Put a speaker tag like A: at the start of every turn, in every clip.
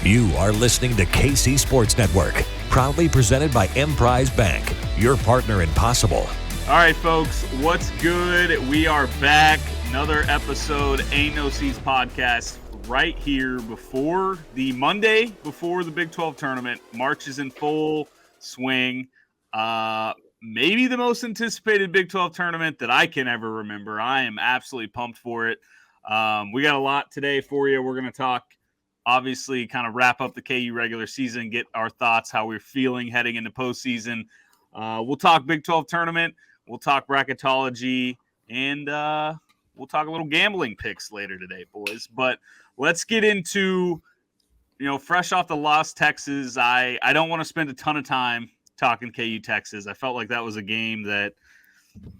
A: You are listening to KC Sports Network, proudly presented by Emprise Bank, your partner in possible.
B: All right, folks, what's good? We are back. Another episode, Ain't No Seats podcast, right here before the Monday before the Big 12 tournament. March is in full swing. Maybe the most anticipated Big 12 tournament that I can ever remember. I am absolutely pumped for it. We got a lot today for you. We're going to talk, obviously, kind of wrap up the KU regular season, get our thoughts, how we're feeling heading into postseason. We'll talk Big 12 tournament. We'll talk bracketology, and we'll talk a little gambling picks later today, boys. But let's get into, fresh off the loss, Texas. I don't want to spend a ton of time talking KU Texas. I felt like that was a game that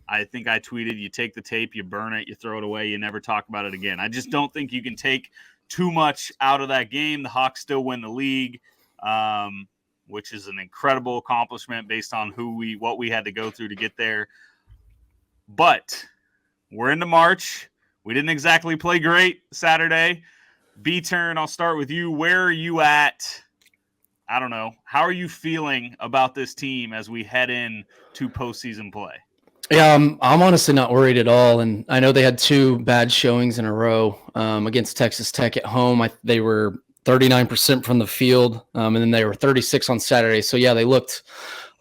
B: I think I tweeted, you take the tape, you burn it, you throw it away, you never talk about it again. I just don't think you can take too much out of that game. The Hawks still win the league, which is an incredible accomplishment based on what we had to go through to get there. But we're into March. We didn't exactly play great Saturday. B-Turn, I'll start with you. Where are you at? I don't know. How are you feeling about this team as we head in to postseason play?
C: Yeah, I'm honestly not worried at all. And I know they had two bad showings in a row against Texas Tech at home. They were 39% from the field, and then they were 36 on Saturday. So, yeah, they looked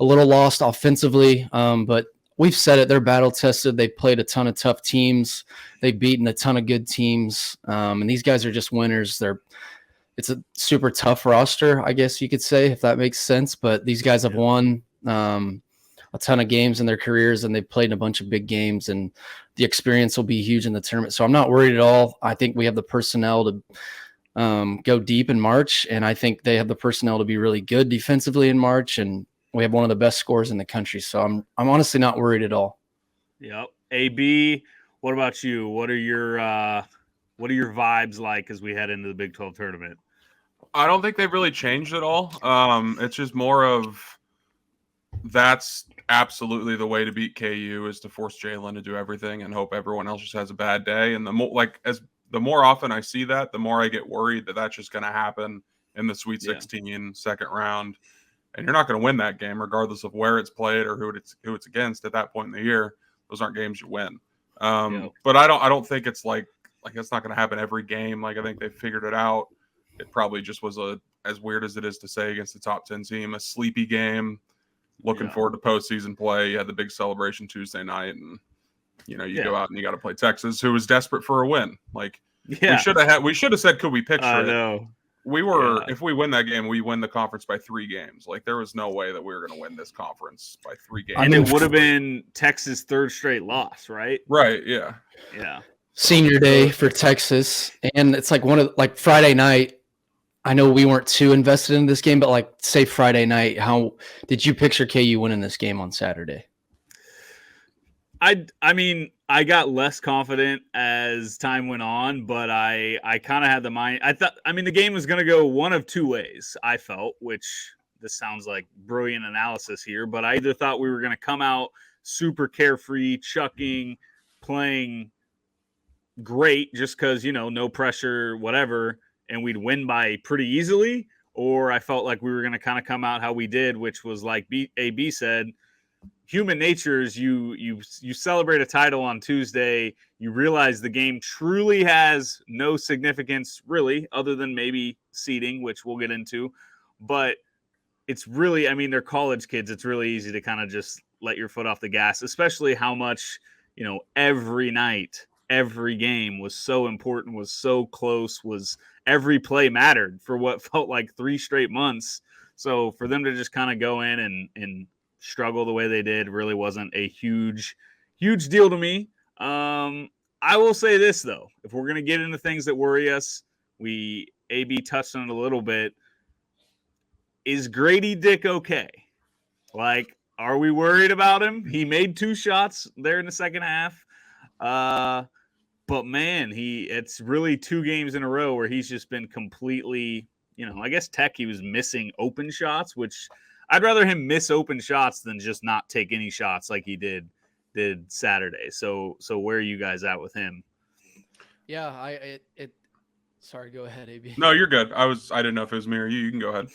C: a little lost offensively. But we've said it, they're battle-tested. They've played a ton of tough teams. They've beaten a ton of good teams. And these guys are just winners. It's a super tough roster, I guess you could say, if that makes sense. But these guys have won a ton of games in their careers, and they've played in a bunch of big games, and the experience will be huge in the tournament. So I'm not worried at all. I think we have the personnel to go deep in March, and I think they have the personnel to be really good defensively in March, and we have one of the best scores in the country. So I'm honestly not worried at all.
B: Yep. AB, what about you? What are your vibes like as we head into the Big 12 tournament?
D: I don't think they've really changed at all. It's just more of that's absolutely the way to beat KU is to force Jalen to do everything and hope everyone else just has a bad day. And the more often I see that, the more I get worried that that's just going to happen in the Sweet 16 second round. And you're not going to win that game regardless of where it's played or who it's against at that point in the year. Those aren't games you win. But I don't think it's like it's not going to happen every game. Like, I think they figured it out. It probably just was as weird as it is to say against the top 10 team, a sleepy game. Looking forward to postseason play. You had the big celebration Tuesday night, and you go out and you got to play Texas, who was desperate for a win. Like, we should have said, could we picture it?
B: No.
D: If we win that game, we win the conference by 3 games. Like, there was no way that we were going to win this conference by 3 games.
B: And it would have been Texas' third straight loss, right?
D: Right. Yeah.
B: Yeah.
C: Senior day for Texas, and it's like Friday night. I know we weren't too invested in this game, but say Friday night, how did you picture KU winning this game on Saturday?
B: I mean, I got less confident as time went on, but I kind of had the mind. The game was going to go one of two ways, I felt, which this sounds like brilliant analysis here, but I either thought we were going to come out super carefree, chucking, playing great just because, no pressure, whatever, and we'd win by pretty easily, or I felt like we were going to kind of come out how we did, which was like AB said, human nature is you celebrate a title on Tuesday, you realize the game truly has no significance really other than maybe seeding, which we'll get into, but it's really, they're college kids. It's really easy to kind of just let your foot off the gas, especially how much, every night, every game was so important, was so close, was every play mattered for what felt like 3 straight months. So for them to just kind of go in and struggle the way they did really wasn't a huge deal to me. I will say this, though. If we're going to get into things that worry us, AB touched on it a little bit. Is Grady Dick okay? Like, are we worried about him? He made 2 shots there in the second half. But man, it's really 2 games in a row where he's just been completely, I guess Tech, he was missing open shots, which I'd rather him miss open shots than just not take any shots like he did Saturday. So where are you guys at with him?
C: Yeah, Sorry, go ahead, AB.
D: No, you're good. I didn't know if it was me or you. You can go ahead.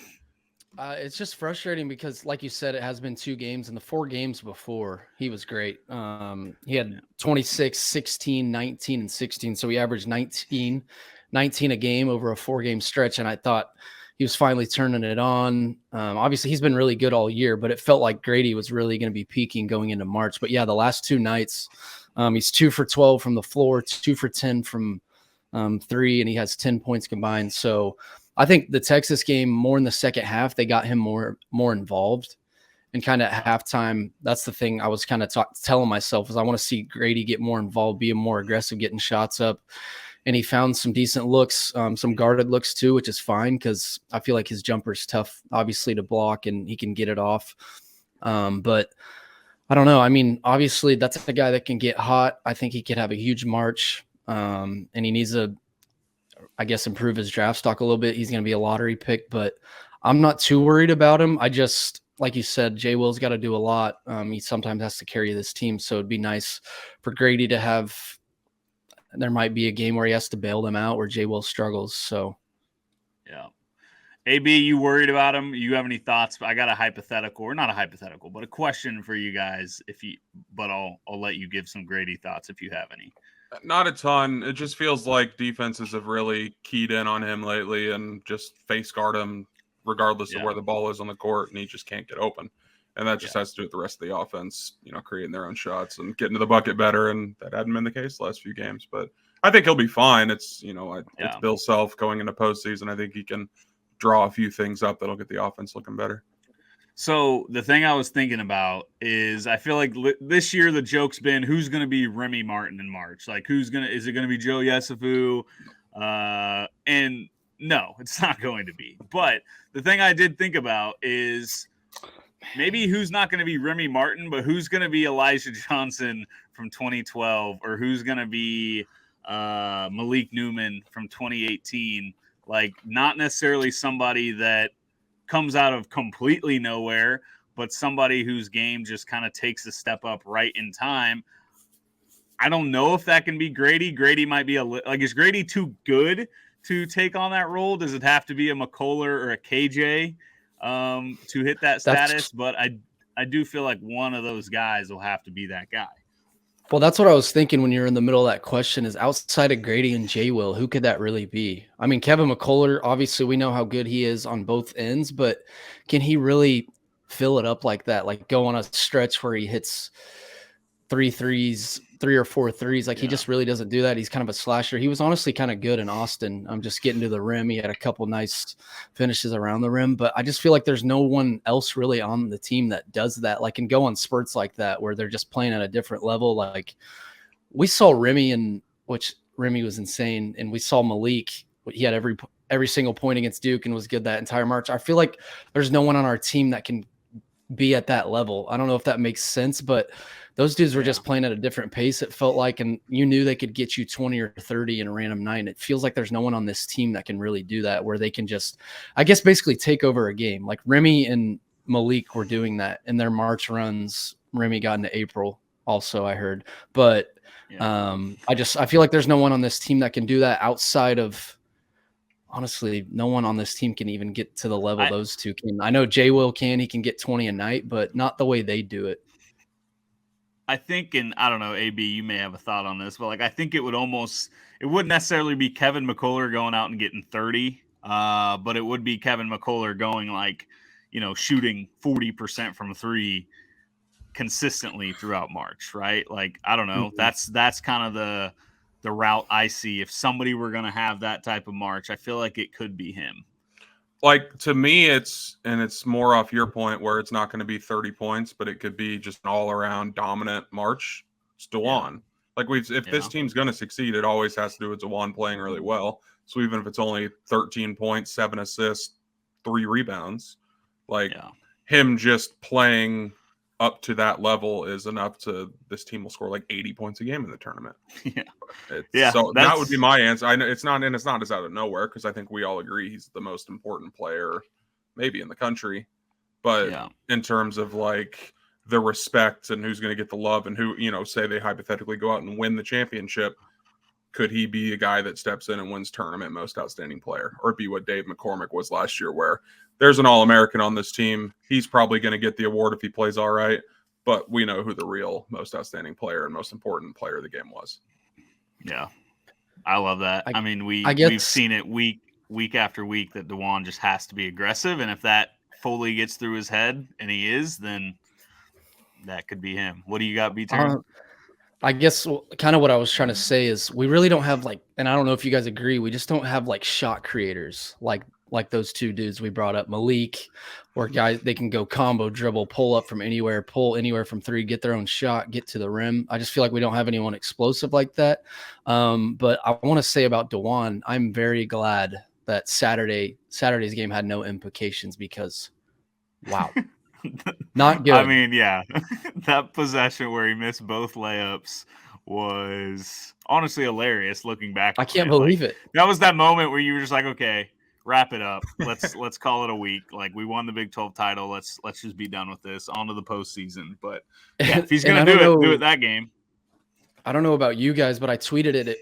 C: It's just frustrating because, like you said, it has been 2 games, and the 4 games before, he was great. He had 26, 16, 19, and 16, so he averaged 19 a game over a 4-game stretch, and I thought he was finally turning it on. Obviously, he's been really good all year, but it felt like Grady was really going to be peaking going into March. But, yeah, the last 2 nights, he's 2 for 12 from the floor, 2 for 10 from 3, and he has 10 points combined, so I think the Texas game, more in the second half, they got him more involved. And kind of at halftime, that's the thing I was kind of telling myself is I want to see Grady get more involved, be more aggressive, getting shots up. And he found some decent looks, some guarded looks too, which is fine because I feel like his jumper's tough, obviously, to block, and he can get it off. But I don't know. I mean, obviously, that's a guy that can get hot. I think he could have a huge March, and he needs to, I guess, improve his draft stock a little bit. He's going to be a lottery pick, but I'm not too worried about him. I just, like you said, Jay Will's got to do a lot. He sometimes has to carry this team, so it'd be nice for Grady to have. There might be a game where he has to bail them out where Jay Will struggles. So,
B: yeah. AB, you worried about him? You have any thoughts? I got a hypothetical, or not a hypothetical, but a question for you guys. But I'll let you give some Grady thoughts if you have any.
D: Not a ton. It just feels like defenses have really keyed in on him lately and just face guard him regardless of where the ball is on the court, and he just can't get open. And that just has to do with the rest of the offense, creating their own shots and getting to the bucket better. And that hadn't been the case the last few games. But I think he'll be fine. It's, it's Bill Self going into postseason. I think he can draw a few things up that'll get the offense looking better.
B: So the thing I was thinking about is I feel like this year the joke's been who's going to be Remy Martin in March. Like is it going to be Joe Yesufu? And no, it's not going to be. But the thing I did think about is maybe who's not going to be Remy Martin, but who's going to be Elijah Johnson from 2012, or who's going to be Malik Newman from 2018. Like not necessarily somebody that comes out of completely nowhere, but somebody whose game just kind of takes a step up right in time. I don't know if that can be Grady. Grady might be is Grady too good to take on that role? Does it have to be a McCullough or a KJ to hit that status? But I do feel like one of those guys will have to be that guy.
C: Well, that's what I was thinking when you're in the middle of that question is outside of Grady and Jay Will, who could that really be? I mean, Kevin McCullough, obviously we know how good he is on both ends, but can he really fill it up like that? Like go on a stretch where he hits 3 or 4 threes. Like he just really doesn't do that. He's kind of a slasher. He was honestly kind of good in Austin. I'm just getting to the rim. He had a couple nice finishes around the rim, but I just feel like there's no one else really on the team that does that. Like, and go on spurts like that, where they're just playing at a different level. Like we saw Remy which Remy was insane. And we saw Malik. He had every single point against Duke and was good that entire March. I feel like there's no one on our team that can be at that level. I don't know if that makes sense, but those dudes were just playing at a different pace, it felt like, and you knew they could get you 20 or 30 in a random night. And it feels like there's no one on this team that can really do that, where they can just, I guess, basically take over a game. Like Remy and Malik were doing that in their March runs. Remy got into April also, I heard. But I feel like there's no one on this team that can do that outside of, honestly, no one on this team can even get to the level those two can. I know Jay Will can. He can get 20 a night, but not the way they do it.
B: I think, and I don't know, AB, you may have a thought on this, but I think it wouldn't necessarily be Kevin McCullough going out and getting 30, but it would be Kevin McCullough going shooting 40% from 3 consistently throughout March, right? Like, I don't know. Mm-hmm. That's kind of the route I see. If somebody were going to have that type of March, I feel like it could be him.
D: Like, to me, it's more off your point where it's not going to be 30 points, but it could be just an all-around dominant March. It's DeJuan. If this team's going to succeed, it always has to do with DeJuan playing really well. So even if it's only 13 points, 7 assists, 3 rebounds, him just playing up to that level is enough to this team will score 80 points a game in the tournament. So that would be my answer. I know it's not as out of nowhere, because I think we all agree he's the most important player maybe in the country. But in terms of the respect and who's going to get the love and who, say they hypothetically go out and win the championship, could he be a guy that steps in and wins tournament most outstanding player, or be what Dave McCormick was last year, where there's an All-American on this team. He's probably going to get the award if he plays all right, but we know who the real most outstanding player and most important player of the game was.
B: Yeah, I love that. I mean, we've seen it week after week that DeJuan just has to be aggressive, and if that fully gets through his head, and he is, then that could be him. What do you got, B-Turn?
C: I guess kind of what I was trying to say is we really don't have like, and I don't know if you guys agree, we just don't have like shot creators like those two dudes we brought up, Malik, or guys they can go combo, dribble, pull up from anywhere, pull anywhere from three, get their own shot, get to the rim. I just feel like we don't have anyone explosive like that. But I want to say about DeJuan, I'm very glad that Saturday's game had no implications because, wow. Not good.
B: I mean, yeah, that possession where he missed both layups was honestly hilarious looking back.
C: I can't believe it.
B: That was that moment where you were just like, okay, wrap it up. Let's call it a week. Like, we won the Big 12 title. Let's just be done with this. On to the postseason. But yeah, if he's gonna do it that game.
C: I don't know about you guys, but I tweeted it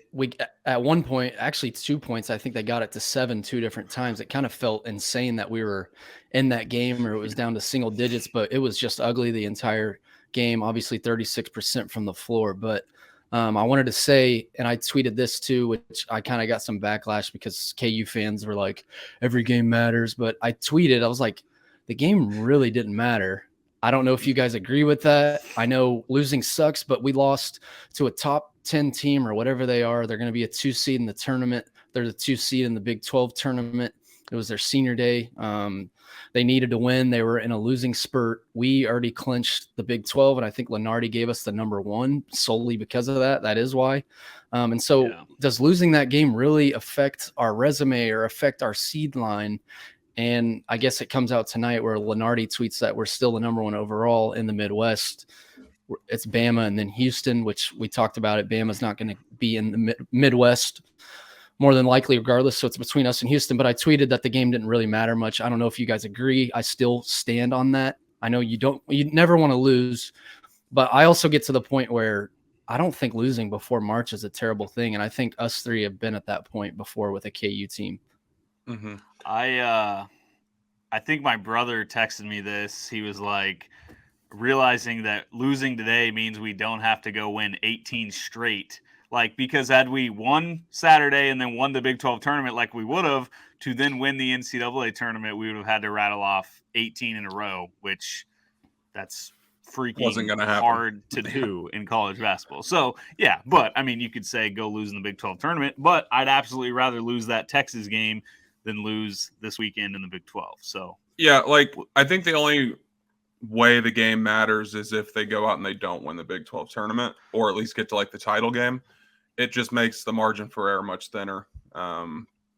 C: at one point, actually 2 points. I think they got it to 7 2 different times. It kind of felt insane that we were in that game, or it was down to single digits, but it was just ugly the entire game. Obviously 36% from the floor. But I wanted to say, and I tweeted this too, which I kind of got some backlash because KU fans were like, every game matters. But I tweeted, I was like, the game really didn't matter. I don't know if you guys agree with that. I know losing sucks, but we lost to a top 10 team or whatever they are. They're going to be a 2 seed in the tournament. They're the 2 seed in the Big 12 tournament. It was their senior day. They needed to win. They were in a losing spurt. We already clinched the Big 12, and I think Lenardi gave us the number 1 solely because of that. That is why. And so does losing that game really affect our resume or affect our seed line? And I guess it comes out tonight where Lenardi tweets that we're still the number 1 overall in the Midwest. It's Bama and then Houston, which we talked about it. Bama's not going to be in the Midwest more than likely regardless. So it's between us and Houston. But I tweeted that the game didn't really matter much. I don't know if you guys agree. I still stand on that. I know you never want to lose, but I also get to the point where I don't think losing before March is a terrible thing. And I think us three have been at that point before with a KU team.
D: Mm-hmm.
B: I think my brother texted me this. He was like, realizing that losing today means we don't have to go win 18 straight. Like, because had we won Saturday and then won the Big 12 tournament like we would have, to then win the NCAA tournament, we would have had to rattle off 18 in a row, which that's freaking hard to do in college basketball. So, yeah, but, I mean, you could say go lose in the Big 12 tournament, but I'd absolutely rather lose that Texas game than lose this weekend in the Big 12. So,
D: yeah, like, I think the only way the game matters is if they go out and they don't win the Big 12 tournament, or at least get to like the title game. It just makes the margin for error much thinner.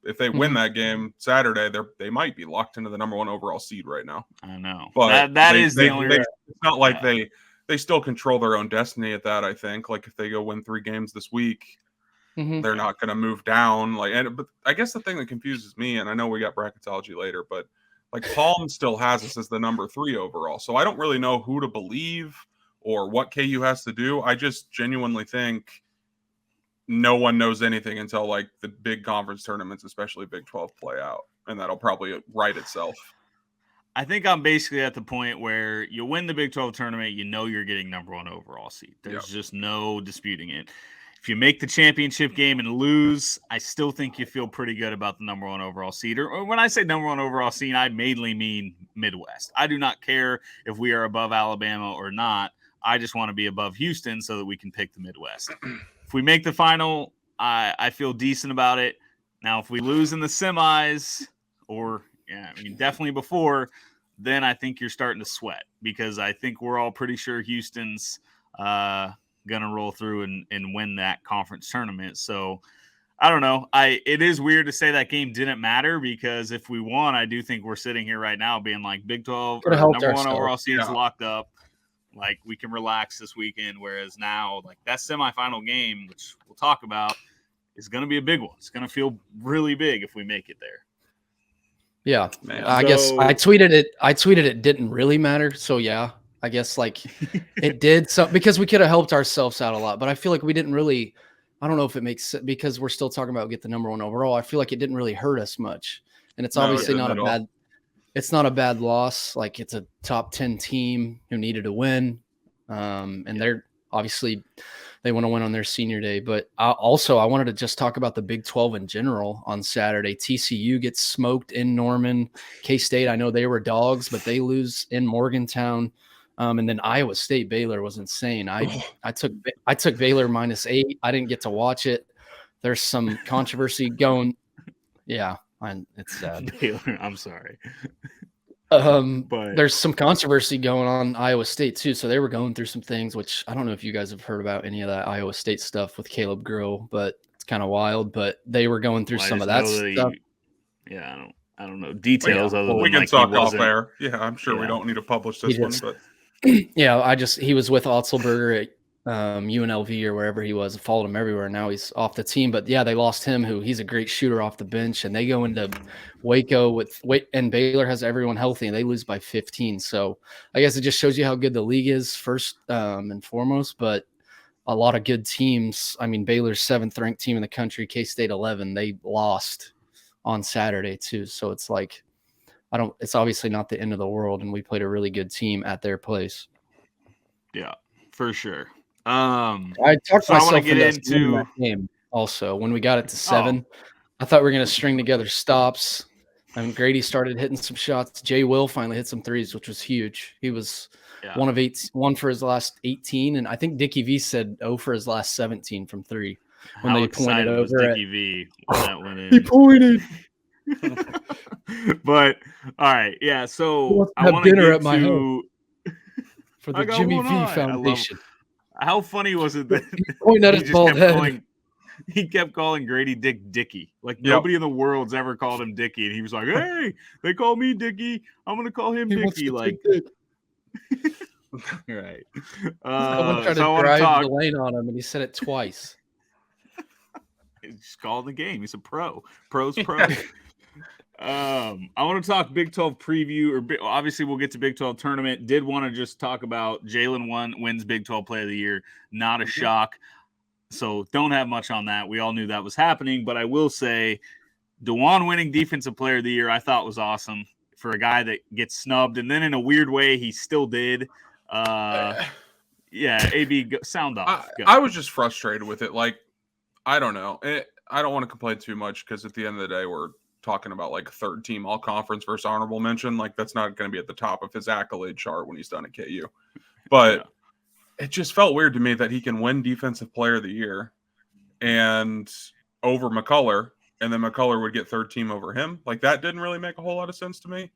D: If they win that game Saturday, they might be locked into the number 1 overall seed right now.
B: I know,
D: but
B: that is the only.
D: It's not like they still control their own destiny at that. I think like if they go win 3 games this week, they're not going to move down. But I guess the thing that confuses me, and I know we got bracketology later, but like Palm still has us as the number 3 overall. So I don't really know who to believe or what KU has to do. I just genuinely think no one knows anything until like the big conference tournaments, especially Big 12, play out. And that'll probably right itself.
B: I think I'm basically at the point where you win the Big 12 tournament, you know you're getting number 1 overall seed. There's just no disputing it. If you make the championship game and lose, I still think you feel pretty good about the number 1 overall seed. Or when I say number 1 overall seed, I mainly mean Midwest. I do not care if we are above Alabama or not. I just want to be above Houston so that we can pick the Midwest. If we make the final, I feel decent about it. Now, if we lose in the semis, or definitely before, then I think you're starting to sweat, because I think we're all pretty sure Houston's gonna roll through and win that conference tournament. So I don't know. It is weird to say that game didn't matter, because if we won, I do think we're sitting here right now being like Big 12 or number 1 overall seed is locked up. Like, we can relax this weekend. Whereas now, like, that semifinal game, which we'll talk about, is going to be a big one. It's going to feel really big if we make it there.
C: Yeah, man. I guess I tweeted it didn't really matter. So yeah, I guess like it did. So because we could have helped ourselves out a lot, but I feel like we didn't really I don't know if it makes sense because we're still talking about get the number one overall. I feel like it didn't really hurt us much. And it's obviously not a bad it's not a bad loss. Like it's a top 10 team who needed to win. And they're obviously they want to win on their senior day. But I wanted to just talk about the Big 12 in general on Saturday. TCU gets smoked in Norman. K-State, I know they were dogs, but they lose in Morgantown. And then Iowa State Baylor was insane. I took Baylor -8. I didn't get to watch it. There's some controversy going. Yeah, it's sad.
B: Baylor, I'm sorry.
C: But there's some controversy going on Iowa State too. So they were going through some things, which I don't know if you guys have heard about any of that Iowa State stuff with Caleb Grill, but it's kind of wild. But they were going through some of that stuff.
B: I don't know details.
D: We can talk off air. Yeah, I'm sure we don't need to publish this one, but
C: yeah, he was with Otzelberger at UNLV or wherever he was. I followed him everywhere. Now he's off the team, but yeah, they lost him. He's a great shooter off the bench, and they go into Waco and Baylor has everyone healthy, and they lose by 15. So I guess it just shows you how good the league is first and foremost. But a lot of good teams. I mean, Baylor's 7th ranked team in the country, K-State 11. They lost on Saturday too. So it's like it's obviously not the end of the world, and we played a really good team at their place.
B: Yeah, for sure.
C: I talked myself into that game also when we got it to 7. I thought we were going to string together stops. And Grady started hitting some shots. Jay Will finally hit some threes, which was huge. He was 1 of 8, 1 for his last 18, and I think Dickie V said 0 for his last 17 from 3. When
B: How
C: they pointed over
B: Dickie V when that went in.
C: He pointed.
B: But all right, yeah. So
C: I want to dinner at my home for the Jimmy V Foundation.
B: How funny was it that
C: pointing at his bald head?
B: He kept calling Grady Dickie. Like nobody in the world's ever called him Dickie, and he was like, "Hey, they call me Dickie. I'm gonna call him Dickie." Like, right.
C: Someone tried to drive the lane on him, and he said it twice.
B: He's calling the game. He's a pro. Pro's pro. I want to talk Big 12 preview, obviously we'll get to Big 12 tournament. Did want to just talk about Jalen wins Big 12 Player of the Year. Not a shock. So don't have much on that. We all knew that was happening, but I will say DeJuan winning Defensive Player of the Year I thought was awesome for a guy that gets snubbed, and then in a weird way he still did. Yeah, AB, sound off.
D: I was just frustrated with it. Like, I don't know. I don't want to complain too much because at the end of the day we're talking about like 3rd team all conference versus honorable mention. Like that's not going to be at the top of his accolade chart when he's done at KU. But it just felt weird to me that he can win Defensive Player of the Year and over McCullough, and then McCullough would get 3rd team over him. Like that didn't really make a whole lot of sense to me.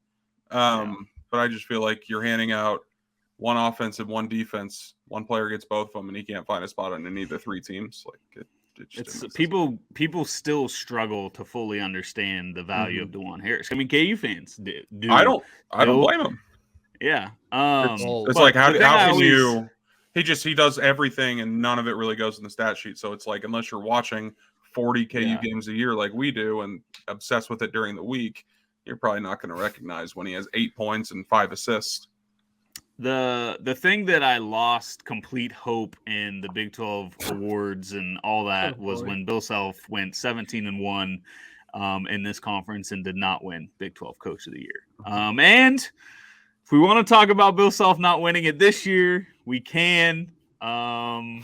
D: But I just feel like you're handing out 1 offense and 1 defense. One player gets both of them, and he can't find a spot on any of the 3 teams. Like
B: it's people still struggle to fully understand the value of DeJuan Harris. I mean, KU fans do.
D: I don't blame him.
B: Yeah.
D: It's like how can you? He does everything, and none of it really goes in the stat sheet. So it's like unless you're watching 40 KU games a year like we do and obsessed with it during the week, you're probably not going to recognize when he has 8 points and 5 assists.
B: The thing that I lost complete hope in the Big 12 awards and all that was when Bill Self went 17-1 in this conference and did not win Big 12 Coach of the Year. And if we want to talk about Bill Self not winning it this year, we can. I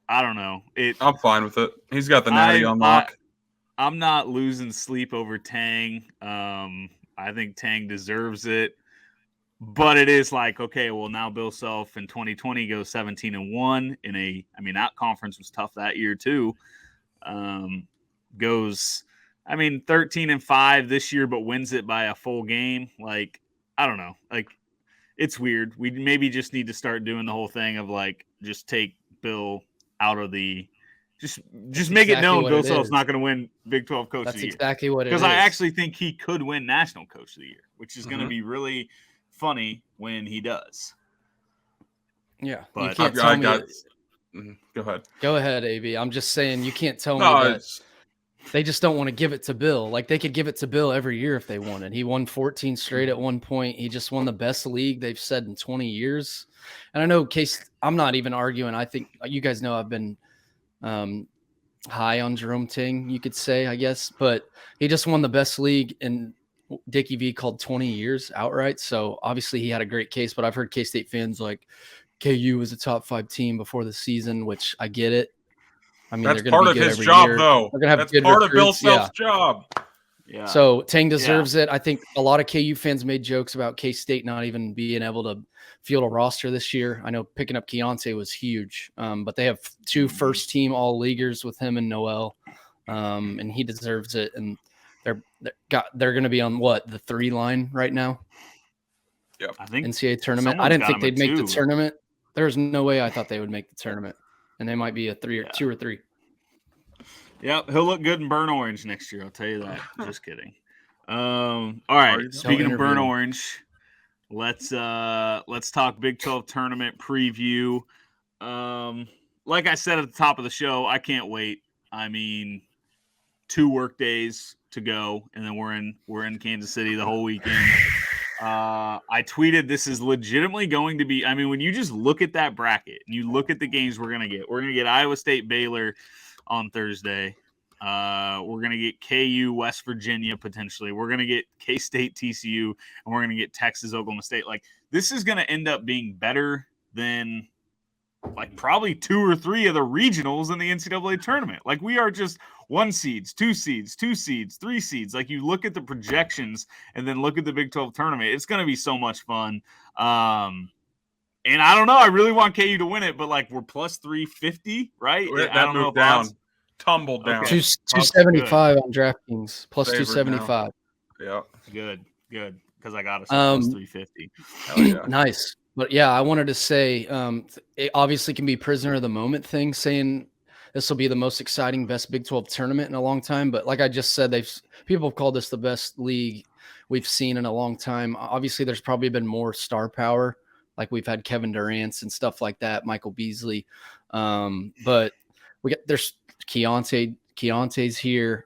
B: don't know.
D: I'm fine with it. He's got the natty on lock.
B: I'm not losing sleep over Tang. I think Tang deserves it. But it is like, okay, well, now Bill Self in 2020 goes 17-1 that conference was tough that year too. Goes, 13-5 this year, but wins it by a full game. Like, I don't know. Like, it's weird. We maybe just need to start doing the whole thing of like, just take Bill out of the, just make it known Bill Self's not going to win Big 12 Coach of the Year.
C: That's exactly what it is.
B: Because I actually think he could win National Coach of the Year, which is going to be really funny when he does.
C: Yeah,
B: but
C: you can't tell me.
D: Go
C: ahead, AB. I'm just saying you can't tell me that they just don't want to give it to Bill. Like they could give it to Bill every year if they wanted. He won 14 straight at one point. He just won the best league they've said in 20 years. And I know I'm not even arguing. I think you guys know I've been high on Jerome Ting, you could say, I guess, but he just won the best league in Dickie V called 20 years outright. So obviously he had a great case, but I've heard K-State fans like KU was a top 5 team before the season, which I get it. I mean,
D: That's
C: they're going to
D: part
C: be
D: of
C: good
D: his
C: every
D: job,
C: year.
D: though.
C: They're going to have
D: That's
C: good
D: part of Bill
C: recruits. Yeah.
D: Self's job.
B: Yeah.
C: So Tang deserves it. I think a lot of KU fans made jokes about K-State not even being able to field a roster this year. I know picking up Keontae was huge, but they have 2 first-team all-leaguers with him and Noel, and he deserves it. And they're going to be on the 3 line right now.
D: Yep.
B: I think
C: NCAA tournament. I didn't think they'd make the
B: 2.
C: tournament. There's no way I thought they would make the tournament, and they might be a 3 or 2 or 3.
B: Yep, he'll look good in burnt orange next year. I'll tell you that. Just kidding. All right. Speaking of burnt orange, let's talk Big 12 tournament preview. Like I said at the top of the show, I can't wait. I mean, 2 work days to go, and then we're in Kansas City the whole weekend. I tweeted this is legitimately going to be. I mean, when you just look at that bracket and you look at the games we're gonna get Iowa State Baylor on Thursday. We're going to get KU, West Virginia, potentially. We're going to get K-State, TCU, and we're going to get Texas, Oklahoma State. Like, this is going to end up being better than, like, probably 2 or 3 of the regionals in the NCAA tournament. Like, we are just 1 seeds, 2 seeds, 2 seeds, 3 seeds. Like, you look at the projections and then look at the Big 12 tournament. It's going to be so much fun. And I don't know. I really want KU to win it, but like we're plus 350, right?
D: I don't know. Down, tumbled down.
C: Okay. 275 on DraftKings, plus 275.
D: Yeah,
B: good, because I got us plus 350.
D: Yeah.
C: Nice, but yeah, I wanted to say it obviously can be prisoner of the moment thing, saying this will be the most exciting, best Big 12 tournament in a long time. But like I just said, people have called this the best league we've seen in a long time. Obviously, there's probably been more star power. Like we've had Kevin Durant's and stuff like that, Michael Beasley. But there's Keontae's here,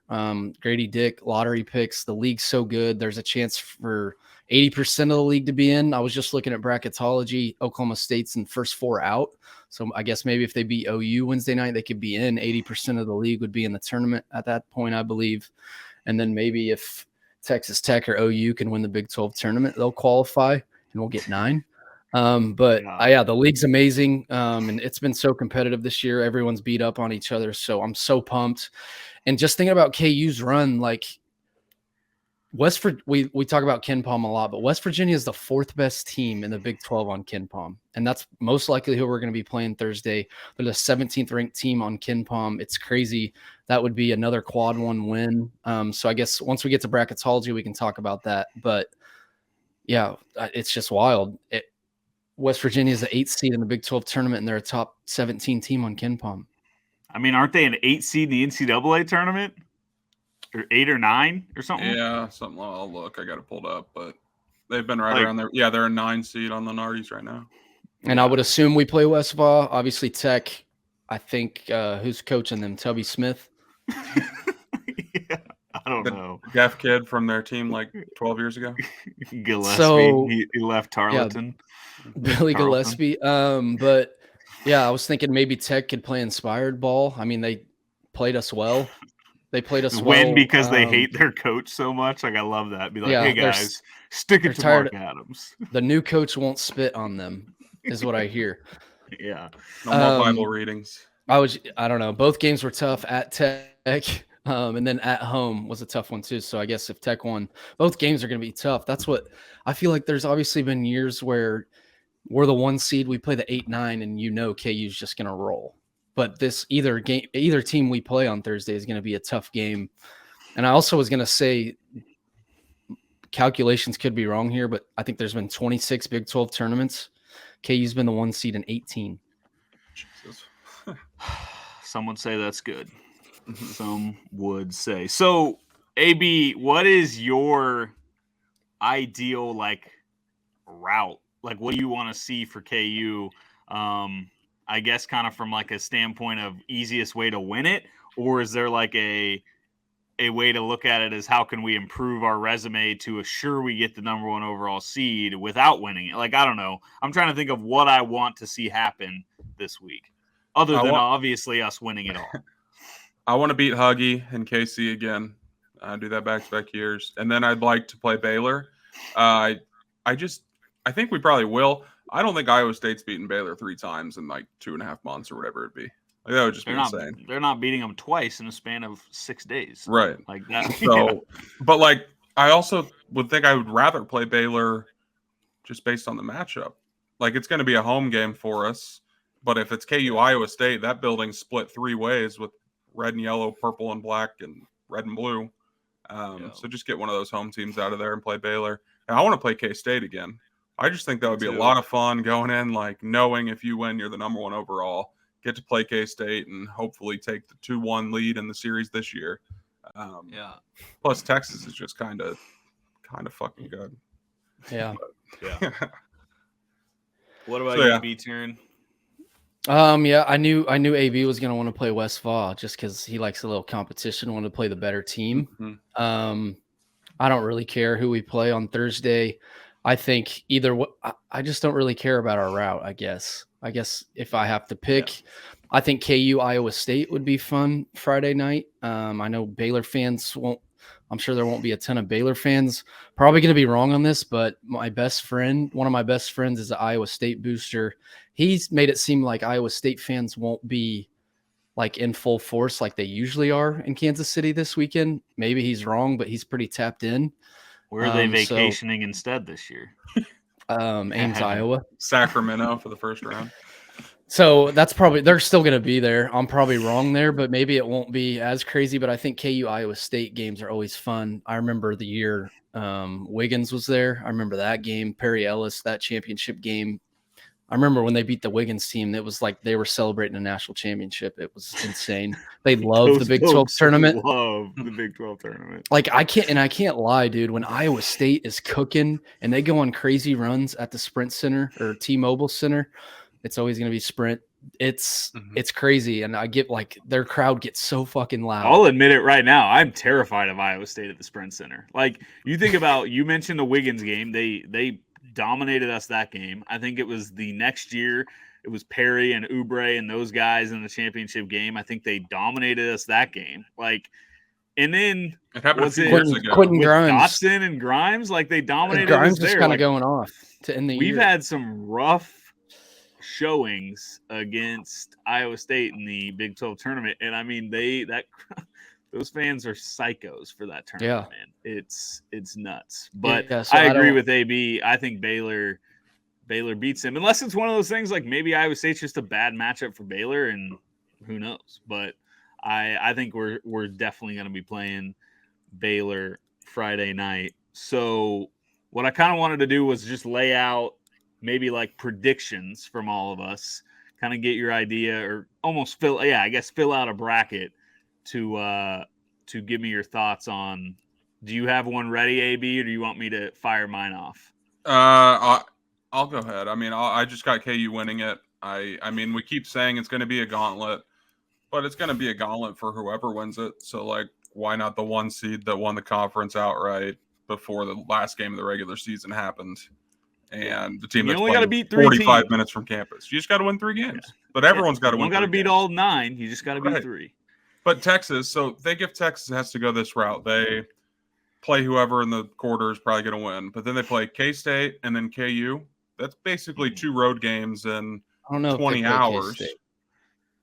C: Grady Dick, lottery picks. The league's so good. There's a chance for 80% of the league to be in. I was just looking at bracketology. Oklahoma State's in first 4 out. So I guess maybe if they beat OU Wednesday night, they could be in. 80% of the league would be in the tournament at that point, I believe. And then maybe if Texas Tech or OU can win the Big 12 tournament, they'll qualify and we'll get 9. The league's amazing. And it's been so competitive this year. Everyone's beat up on each other. So I'm so pumped. And just thinking about KU's run, like we talk about KenPom a lot, but West Virginia is the 4th best team in the Big 12 on KenPom. And that's most likely who we're going to be playing Thursday. They're the 17th ranked team on KenPom. It's crazy. That would be another quad 1 win. So I guess once we get to bracketology, we can talk about that. But yeah, it's just wild. West Virginia is the 8th seed in the Big 12 tournament, and they're a top 17 team on KenPom.
B: I mean, aren't they an 8 seed in the NCAA tournament? Or 8 or 9 or something?
D: Yeah, something. I'll look. I got it pulled up, but they've been right around there. Yeah, they're a 9 seed on the Nardies right now.
C: And I would assume we play Westphal. Obviously, Tech, I think, who's coaching them? Tubby Smith?
B: Yeah, I don't know.
D: Deaf kid from their team like 12 years ago.
B: Gillespie.
C: So,
B: he left Tarleton.
C: Yeah, Billy Gillespie. But yeah, I was thinking maybe Tech could play inspired ball. I mean, they played us well. They played us
B: win because they hate their coach so much. Like I love that. Be like, hey guys, stick it to Mark Adams.
C: The new coach won't spit on them, is what I hear.
B: Yeah.
D: No more Bible readings.
C: I don't know. Both games were tough at Tech. And then at home was a tough one too. So I guess if Tech won, both games are going to be tough. That's what I feel like. There's obviously been years where we're the 1 seed, we play the 8-9, and KU's just going to roll. But this either team we play on Thursday is going to be a tough game. And I also was going to say, calculations could be wrong here, but I think there's been 26 Big 12 tournaments. KU's been the 1 seed in 18.
D: Jesus.
B: Some would say that's good. Some would say. So, AB, what is your ideal route? Like, what do you want to see for KU? I guess kind of from like a standpoint of easiest way to win it, or is there like a way to look at it as how can we improve our resume to assure we get the number 1 overall seed without winning it? Like, I don't know. I'm trying to think of what I want to see happen this week, other than obviously us winning it all.
D: I want to beat Huggy and KC again. Do that back-to-back years. And then I'd like to play Baylor. I think we probably will. I don't think Iowa State's beaten Baylor 3 times in like 2.5 months or whatever it'd be. Like, that would just be insane.
B: They're not beating them twice in a span of 6 days.
D: Right.
B: Like that.
D: So, but like, I also would think I would rather play Baylor just based on the matchup. Like, it's going to be a home game for us. But if it's KU Iowa State, that building's split 3 ways with red and yellow, purple and black, and red and blue. So just get one of those home teams out of there and play Baylor. And I want to play K-State again. I just think that would be a lot of fun going in, like knowing if you win, you're the number 1 overall. Get to play K-State and hopefully take the 2-1 lead in the series this year. Plus, Texas is just kind of fucking good.
C: Yeah.
B: What about you, B-Turn?
C: Yeah, I knew AB was going to want to play Westfall just because he likes a little competition, wanted to play the better team.
D: Mm-hmm.
C: I don't really care who we play on Thursday. I think I just don't really care about our route, I guess. If I have to pick, I think KU Iowa State would be fun Friday night. I know Baylor fans won't. I'm sure there won't be a ton of Baylor fans. Probably going to be wrong on this, but one of my best friends is an Iowa State booster. He's made it seem like Iowa State fans won't be like in full force like they usually are in Kansas City this weekend. Maybe he's wrong, but he's pretty tapped in.
B: Where are they vacationing instead this year?
C: Ames, Iowa.
D: Sacramento for the first round.
C: So that's probably, they're still going to be there. I'm probably wrong there, but maybe it won't be as crazy. But I think KU Iowa State games are always fun. I remember the year Wiggins was there. I remember that game, Perry Ellis, that championship game. I remember when they beat the Wiggins team, it was like they were celebrating a national championship. It was insane. They love the Big 12 tournament.
B: Love the Big 12 tournament.
C: Like I can't lie, dude. When Iowa State is cooking and they go on crazy runs at the Sprint Center or T-Mobile Center, it's always going to be Sprint. It's crazy. And I get like their crowd gets so fucking loud.
B: I'll admit it right now. I'm terrified of Iowa State at the Sprint Center. Like you think about, you mentioned the Wiggins game. They dominated us that game. I think it was the next year. It was Perry and Oubre and those guys in the championship game. I think they dominated us that game. Like, and then
D: it happened a few years ago.
C: Quentin Grimes,
B: Dotson and Grimes, like they dominated
C: Grimes
B: us there.
C: Just kind of
B: like,
C: going off to end the year.
B: We've had some rough showings against Iowa State in the Big 12 tournament, and I mean those fans are psychos for that tournament, man. It's nuts. But so I agree with AB. I think Baylor beats him, unless it's one of those things like maybe Iowa State's just a bad matchup for Baylor, and who knows. But I think we're definitely going to be playing Baylor Friday night. So what I kind of wanted to do was just lay out maybe like predictions from all of us, kind of get your idea, or almost fill out a bracket to give me your thoughts on. Do you have one ready, AB, or do you want me to fire mine off?
D: I'll go ahead. I mean, I just got KU winning it. I mean, we keep saying it's going to be a gauntlet, but it's going to be a gauntlet for whoever wins it. So, like, why not the 1 seed that won the conference outright before the last game of the regular season happened? And the team that's
B: only got to beat 3
D: 45
B: teams.
D: Minutes from campus. You just got to win 3 games. Yeah. But everyone's got to win.
B: You don't got to beat all 9. You just got to beat 3.
D: But Texas, so think if Texas has to go this route, they play whoever in the quarter is probably going to win. But then they play K-State and then KU. That's basically 2 road games in 20 hours.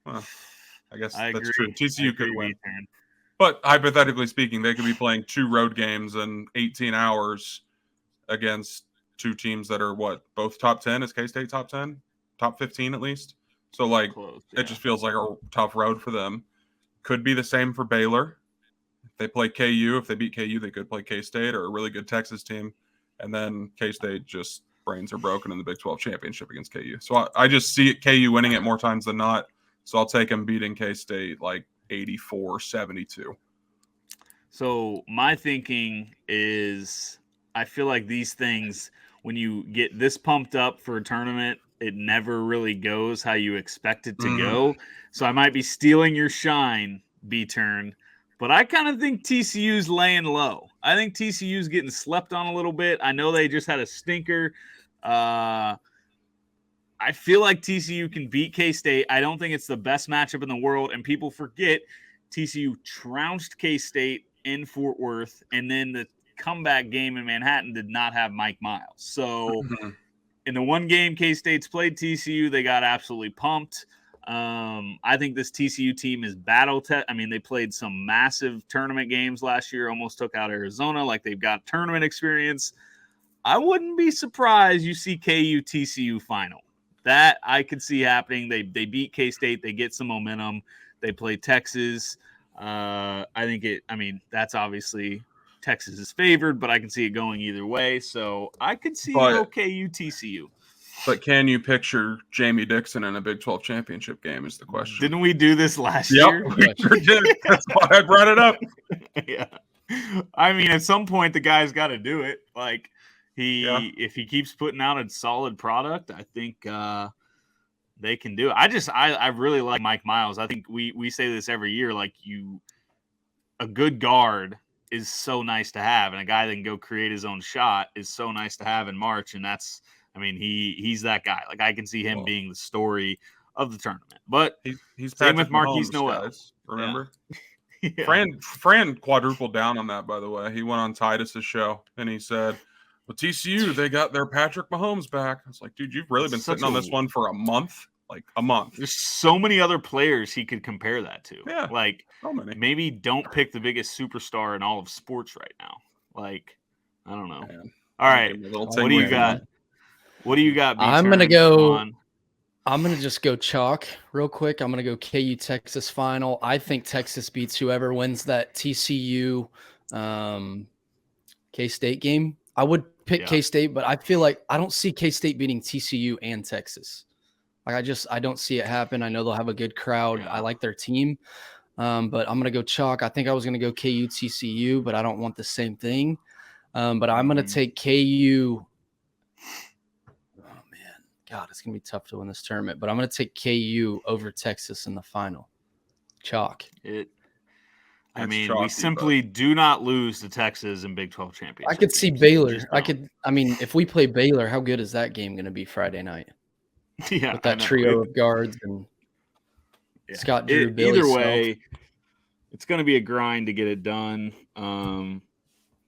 D: Well, I guess that's true. TCU could win. But hypothetically speaking, they could be playing 2 road games in 18 hours against 2 teams that are both top 10. Is K-State top 10? Top 15 at least? So, like, it just feels like a tough road for them. Could be the same for Baylor. If they play KU, if they beat KU, they could play K-State or a really good Texas team. And then K-State just brains are broken in the Big 12 championship against KU. So I just see KU winning it more times than not. So I'll take them beating K-State like 84-72.
B: So my thinking is I feel like these things, when you get this pumped up for a tournament, it never really goes how you expect it to go. So I might be stealing your shine, B-Turn, but I kind of think TCU's laying low. I think TCU's getting slept on a little bit. I know they just had a stinker. I feel like TCU can beat K-State. I don't think it's the best matchup in the world, and people forget TCU trounced K-State in Fort Worth, and then the comeback game in Manhattan did not have Mike Miles. So in the one game K-State's played TCU, they got absolutely pumped. I think this TCU team is I mean, they played some massive tournament games last year, almost took out Arizona. Like, they've got tournament experience. I wouldn't be surprised you see KU TCU final. That I could see happening. They beat K-State. They get some momentum. They play Texas. I mean, that's obviously Texas is favored, but I can see it going either way. So I could see KU TCU.
D: But can you picture Jamie Dixon in a Big 12 championship game is the question.
B: Didn't we do this last year?
D: We sure did. That's why I brought it up.
B: Yeah. I mean, at some point, the guy's got to do it. Like, if he keeps putting out a solid product, I think they can do it. I really like Mike Miles. I think we say this every year. Like, a good guard is so nice to have, and a guy that can go create his own shot is so nice to have in March. And that's, I mean, he's that guy. Like, I can see him being the story of the tournament. But
D: he's
B: same
D: Patrick
B: with Marquise
D: Mahomes,
B: Noel.
D: Guys, remember?
B: Yeah.
D: Fran quadrupled down on that, by the way. He went on Titus's show and he said, well, TCU, they got their Patrick Mahomes back. I was like, dude, you've really been sitting on this one for a month? Like, a month.
B: There's so many other players he could compare that to.
D: Yeah.
B: Like,
D: so many.
B: Maybe don't pick the biggest superstar in all of sports right now. Like, I don't know.
D: Man.
B: All right. What do you got? What do you got?
C: I'm going to just go chalk real quick. I'm going to go KU Texas final. I think Texas beats whoever wins that TCU K-State game. I would pick K-State, but I feel like I don't see K-State beating TCU and Texas. Like, I don't see it happen. I know they'll have a good crowd. I like their team. But I'm going to go chalk. I think I was going to go KU TCU, but I don't want the same thing. But I'm going to take KU. Oh, man. God, it's going to be tough to win this tournament. But I'm going to take KU over Texas in the final. Chalk.
B: We simply do not lose to Texas in Big 12 championship.
C: I could see Baylor. If we play Baylor, how good is that game going to be Friday night?
B: Yeah.
C: With that trio of guards and Scott Drew, Billy
B: either way, it's going to be a grind to get it done.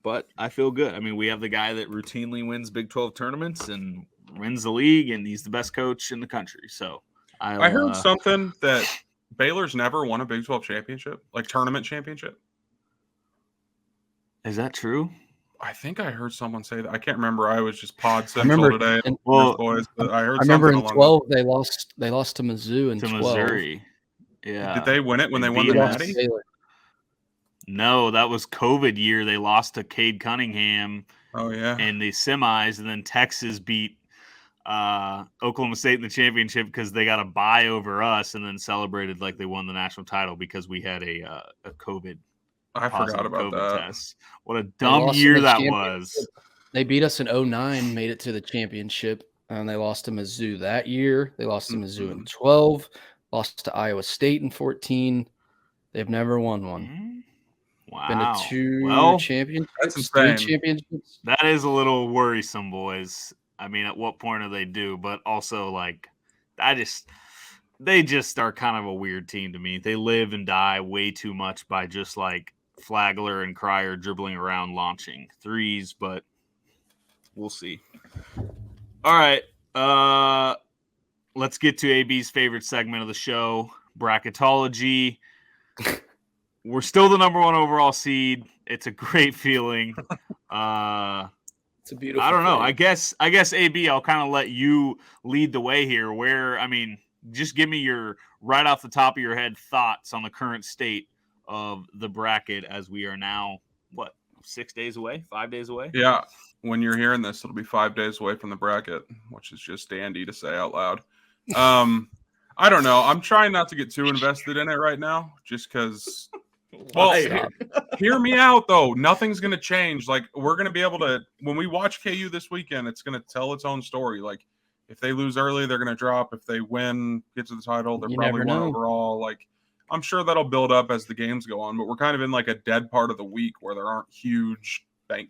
B: But I feel good. I mean, we have the guy that routinely wins Big 12 tournaments and wins the league, and he's the best coach in the country. So
D: I heard something that Baylor's never won a Big 12 championship, like tournament championship.
B: Is that true?
D: I think I heard someone say that. I can't remember. I was just pod central today. Boys, but I
C: remember in 12 they lost to Mizzou in 12.
B: Missouri. Yeah.
D: Did they win it when they won the Natty?
B: No, that was COVID year. They lost to Cade Cunningham.
D: Oh yeah.
B: In the semis, and then Texas beat Oklahoma State in the championship because they got a bye over us, and then celebrated like they won the national title because we had a COVID.
D: I forgot about
B: COVID
D: that.
B: Test. What a dumb year that was.
C: They beat us in 2009, made it to the championship, and they lost to Mizzou that year. They lost to Mizzou in 12, lost to Iowa State in 14. They've never won one.
B: Wow.
C: Been to two championships, 3 championships.
B: That is a little worrisome, boys. I mean, at what point are they due? But also, like, they just are kind of a weird team to me. They live and die way too much by just like Flagler and Cryer dribbling around launching threes, but we'll see. All right. Let's get to AB's favorite segment of the show, bracketology. We're still the number 1 overall seed. It's a great feeling.
C: It's a beautiful
B: I don't know.
C: play.
B: I guess AB, I'll kind of let you lead the way here. Just give me your right off the top of your head thoughts on the current state of the bracket as we are now, 6 days away, 5 days away?
D: Yeah. When you're hearing this, it'll be 5 days away from the bracket, which is just dandy to say out loud. I don't know. I'm trying not to get too invested in it right now just because hear me out though. Nothing's going to change. Like, we're going to be able to, when we watch KU this weekend, it's going to tell its own story. Like, if they lose early, they're going to drop. If they win, get to the title, they're probably one overall. Like, I'm sure that'll build up as the games go on, but we're kind of in like a dead part of the week where there aren't huge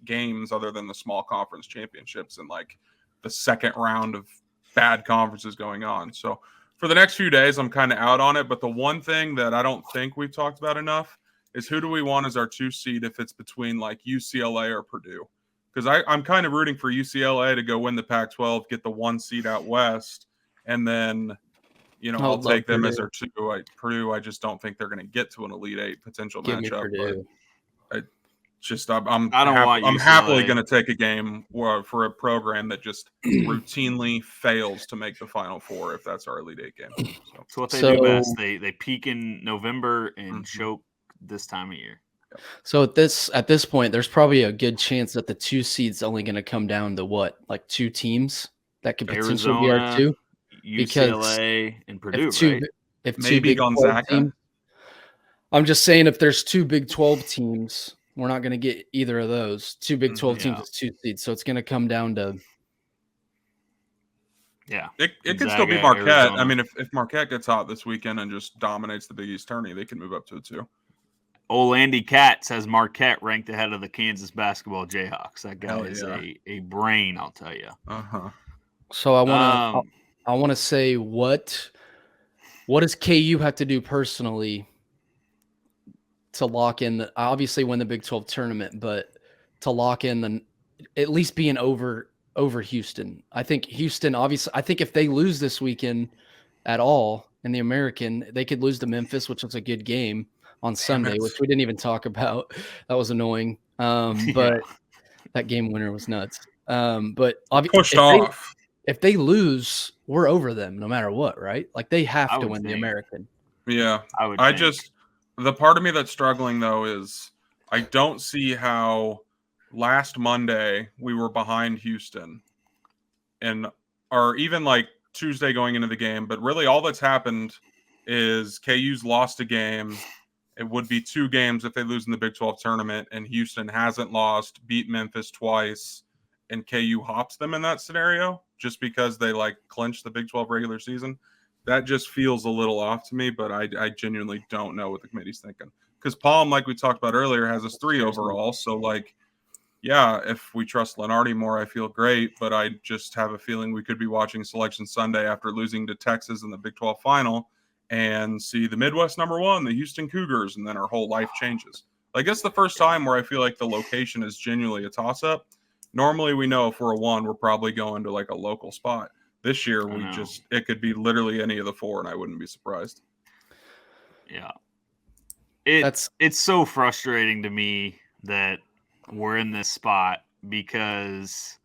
D: games other than the small conference championships and like the second round of bad conferences going on. So for the next few days, I'm kind of out on it. But the one thing that I don't think we've talked about enough is who do we want as our 2 seed if it's between like UCLA or Purdue? Because I'm kind of rooting for UCLA to go win the Pac-12, get the 1 seed out west, and then, I'll take them as their 2. Purdue, I just don't think they're going to get to an Elite 8 potential
C: Give me
D: matchup.
C: Purdue.
D: But I'm happily going to take a game for a program that just routinely fails to make the Final Four if that's our Elite 8 game.
B: It's what they do best. They peak in November and choke this time of year.
C: So at this point, there's probably a good chance that the 2 seed's only going to come down to what, like 2 teams that could potentially be our 2?
B: UCLA and Purdue,
C: right? If maybe Gonzaga. Teams, I'm just saying, if there's 2 Big 12 teams, we're not going to get either of those. 2 Big 12 teams as 2 seeds, so it's going to come down to.
B: Yeah,
D: it could still be Marquette. Arizona. I mean, if Marquette gets hot this weekend and just dominates the Big East tourney, they can move up to a 2.
B: Old Andy Katz has Marquette ranked ahead of the Kansas basketball Jayhawks. That guy is a brain, I'll tell you.
C: So I want to say what does KU have to do personally to lock in obviously win the Big 12 tournament, but to lock in at least being over Houston. I think Houston, obviously, I think if they lose this weekend at all in the American, they could lose to Memphis, which was a good game on Sunday, which we didn't even talk about. That was annoying. But that game winner was nuts. But obviously, if they lose, we're over them no matter what, right? Like they have to win the American.
D: Yeah. The part of me that's struggling though is I don't see how last Monday we were behind Houston or even like Tuesday going into the game, but really all that's happened is KU's lost a game. It would be 2 games if they lose in the Big 12 tournament, and Houston hasn't lost, beat Memphis twice, and KU hops them in that scenario just because they clinched the Big 12 regular season. That just feels a little off to me, but I genuinely don't know what the committee's thinking. Because Palm, like we talked about earlier, has us 3 overall. So, if we trust Lenardi more, I feel great, but I just have a feeling we could be watching Selection Sunday after losing to Texas in the Big 12 final and see the Midwest #1, the Houston Cougars, and then our whole life changes. It's the first time where I feel like the location is genuinely a toss-up. Normally, we know if we're a 1, we're probably going to a local spot. This year, it could be literally any of the 4, and I wouldn't be surprised.
B: Yeah. It's so frustrating to me that we're in this spot because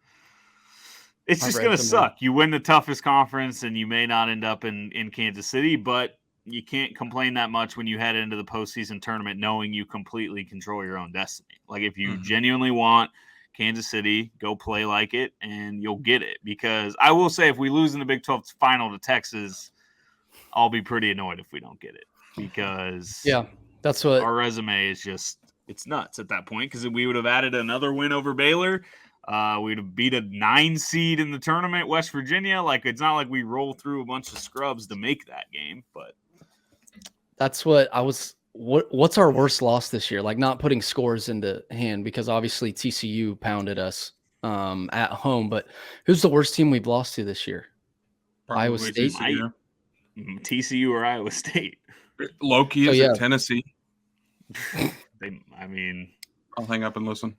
B: it's just going to suck. You win the toughest conference and you may not end up in Kansas City, but you can't complain that much when you head into the postseason tournament knowing you completely control your own destiny. If you genuinely want Kansas City, go play like it and you'll get it. Because I will say if we lose in the Big 12 final to Texas, I'll be pretty annoyed if we don't get it. Because
C: that's what
B: our resume is just – it's nuts at that point because we would have added another win over Baylor. We'd have beat a 9 seed in the tournament, West Virginia. It's not like we roll through a bunch of scrubs to make that game, but
C: that's what I was. What's our worst loss this year? Not putting scores into hand because obviously TCU pounded us at home. But who's the worst team we've lost to this year?
D: Probably
C: Iowa State,
B: TCU or Iowa State.
D: Low key is at Tennessee.
B: I'll
D: hang up and listen.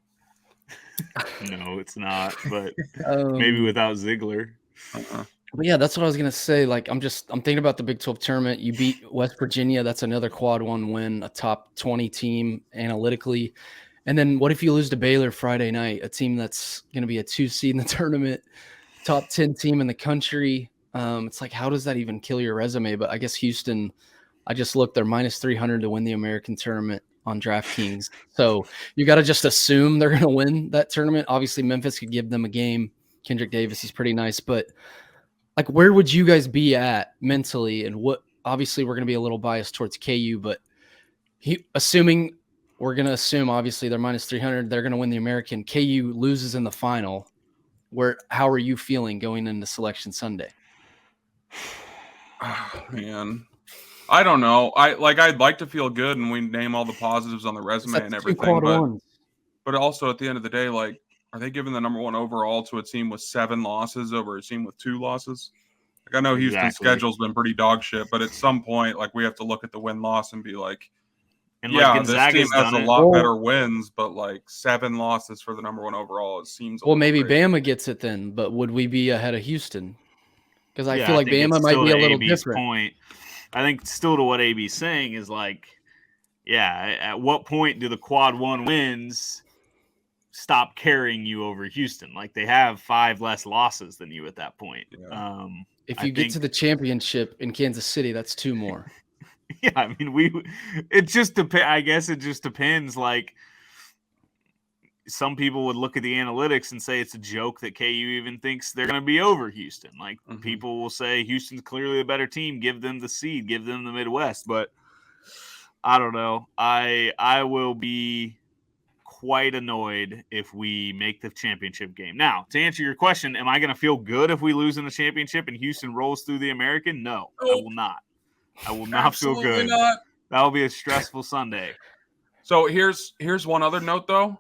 B: No, it's not. But maybe without Ziegler.
C: But yeah, that's what I was gonna say. I'm thinking about the Big 12 tournament. You beat West Virginia. That's another quad 1 win, a top 20 team analytically. And then what if you lose to Baylor Friday night, a team that's gonna be a 2 seed in the tournament, top 10 team in the country? It's how does that even kill your resume? But I guess Houston, I just looked, they're -300 to win the American tournament on DraftKings. So you got to just assume they're going to win that tournament. Obviously, Memphis could give them a game. Kendrick Davis is pretty nice. But, where would you guys be at mentally? And obviously, we're going to be a little biased towards KU, but we're going to assume, obviously, they're -300. They're going to win the American. KU loses in the final. How are you feeling going into Selection Sunday?
D: Oh, man. I don't know. I'd like to feel good and we name all the positives on the resume and everything. But also at the end of the day, are they giving the #1 overall to a team with 7 losses over a team with 2 losses? Like I know Houston's
B: Exactly.
D: schedule's been pretty dog shit, but at some point, like we have to look at the win-loss and be like,
B: And
D: yeah,
B: like
D: this team
B: Gonzaga's
D: has
B: done
D: a
B: it.
D: lot better wins, but like 7 losses for the number 1 overall, it seems a
C: Well,
D: little
C: maybe
D: crazy.
C: Bama gets it then, but would we be ahead of Houston? Because I feel like
B: think
C: Bama
B: it's
C: might
B: still
C: be
B: to
C: a little
B: AB's
C: different.
B: point. I think still to what AB's saying is like, yeah, at what point do the quad 1 wins stop carrying you over Houston? Like they have 5 less losses than you at that point.
D: Yeah.
C: If
B: I
C: you get
B: think,
C: to the championship in Kansas City, that's 2 more.
B: yeah, I mean, it just depends. I guess it just depends. Like some people would look at the analytics and say it's a joke that KU even thinks they're going to be over Houston. Like people will say Houston's clearly a better team. Give them the seed, give them the Midwest. But I don't know. I will be quite annoyed if we make the championship game. Now, to answer your question, am I going to feel good if we lose in the championship and Houston rolls through the American? No, I will not. I will not feel good.
D: Not.
B: That will be a stressful Sunday.
D: So here's one other note though.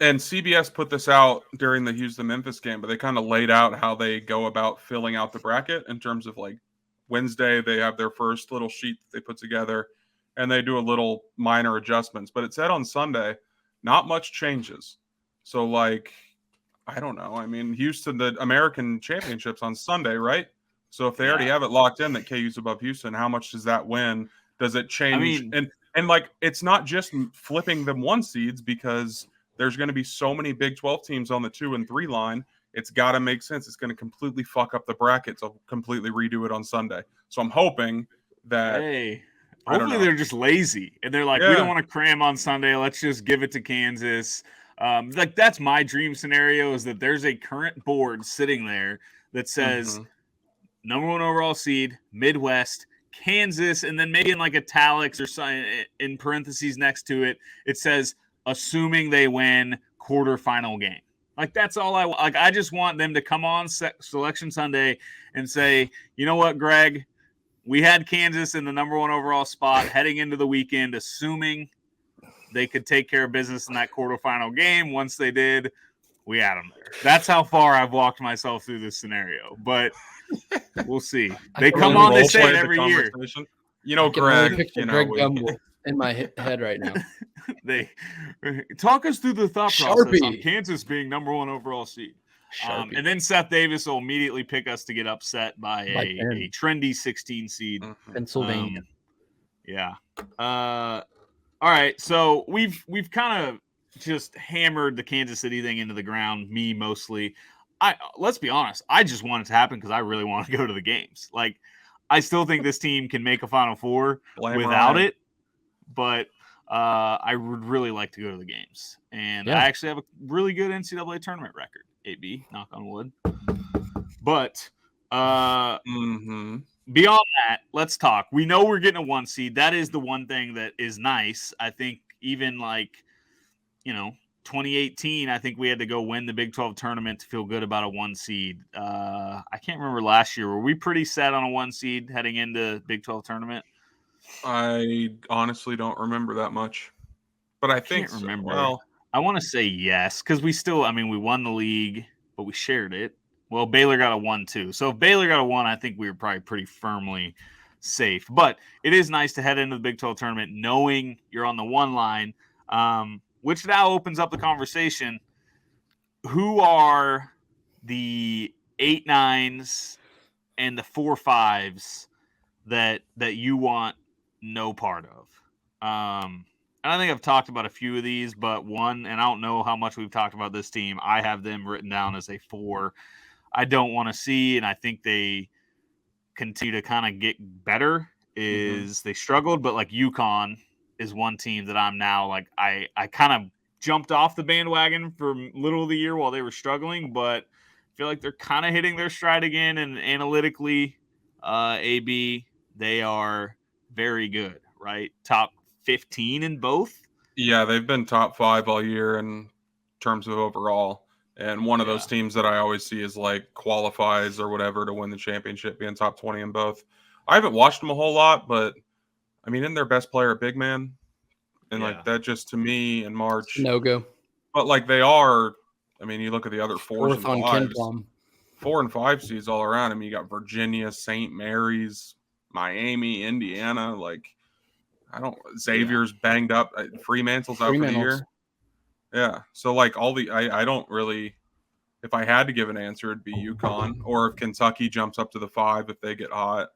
D: And CBS put this out during the Houston-Memphis game, but they kind of laid out how they go about filling out the bracket in terms of like Wednesday, they have their first little sheet that they put together and they do a little minor adjustments. But it said on Sunday, not much changes. So like, I don't know. I mean, Houston, the American Championship's on Sunday, right? So if they already have it locked in that KU's above Houston, how much does that win? Does it change?
B: I mean,
D: and like, it's not just flipping them 1 seeds because there's going to be so many Big 12 teams on the 2 and 3 line. It's got to make sense. It's going to completely fuck up the bracket. So completely redo it on Sunday. So I'm hoping that.
B: Hey, hopefully they're just lazy and they're like, we don't want to cram on Sunday. Let's just give it to Kansas. Like that's my dream scenario is that there's a current board sitting there that says number 1 overall seed, Midwest, Kansas, and then maybe in like italics or something in parentheses next to it, it says assuming they win quarterfinal game. Like that's all I want. Like I just want them to come on Selection Sunday and say, you know what, Greg, we had Kansas in the number 1 overall spot heading into the weekend, assuming they could take care of business in that quarterfinal game. Once they did, we had them there. That's how far I've walked myself through this scenario, but we'll see. They come on, they say it every year.
D: You know, Greg,
C: Greg Gumbel in my head right now.
B: They talk us through the thought process on Kansas being number 1 overall seed. And then Seth Davis will immediately pick us to get upset by a trendy 16 seed.
C: Pennsylvania.
B: Yeah. All right. So we've kind of just hammered the Kansas City thing into the ground, me mostly. Let's be honest. I just want it to happen because I really want to go to the games. Like, I still think this team can make a Final Four without it, but I would really like to go to the games. And I actually have a really good NCAA tournament record, AB, knock on wood. But beyond that, let's talk. We know we're getting a 1 seed. That is the one thing that is nice. I think even like, 2018, I think we had to go win the Big 12 tournament to feel good about a 1 seed. I can't remember last year. Were we pretty set on a 1 seed heading into Big 12 tournament?
D: I honestly don't remember that much, but I think
B: can't remember.
D: Well,
B: I want to say yes, because we still, we won the league, but we shared it. Well, Baylor got a 1 too. So if Baylor got a 1, I think we were probably pretty firmly safe. But it is nice to head into the Big 12 tournament knowing you're on the 1 line, which now opens up the conversation. Who are the 8-9s and the 4-5s that you want no part of? And I think I've talked about a few of these, but one, and I don't know how much we've talked about this team, I have them written down as a 4. I don't want to see, and I think they continue to kind of get better, is they struggled, but like UConn is one team that I'm now like, I kind of jumped off the bandwagon for middle of the year while they were struggling, but I feel like they're kind of hitting their stride again, and analytically, AB, they are very good, right? Top 15 in both.
D: Yeah, they've been top 5 all year in terms of overall. And one of those teams that I always see is like qualifies or whatever to win the championship, being top 20 in both. I haven't watched them a whole lot, but in their best player, big man. And like that just to me in March.
C: No go.
D: But like they are, you look at the other 4s and 5s. 4 and 5 seeds all around him. You got Virginia, St. Mary's, Miami, Indiana. Like, Xavier's banged up. Fremantle's out for the year. Yeah. So, like, I don't really, if I had to give an answer, it'd be UConn. Or if Kentucky jumps up to the 5 if they get hot.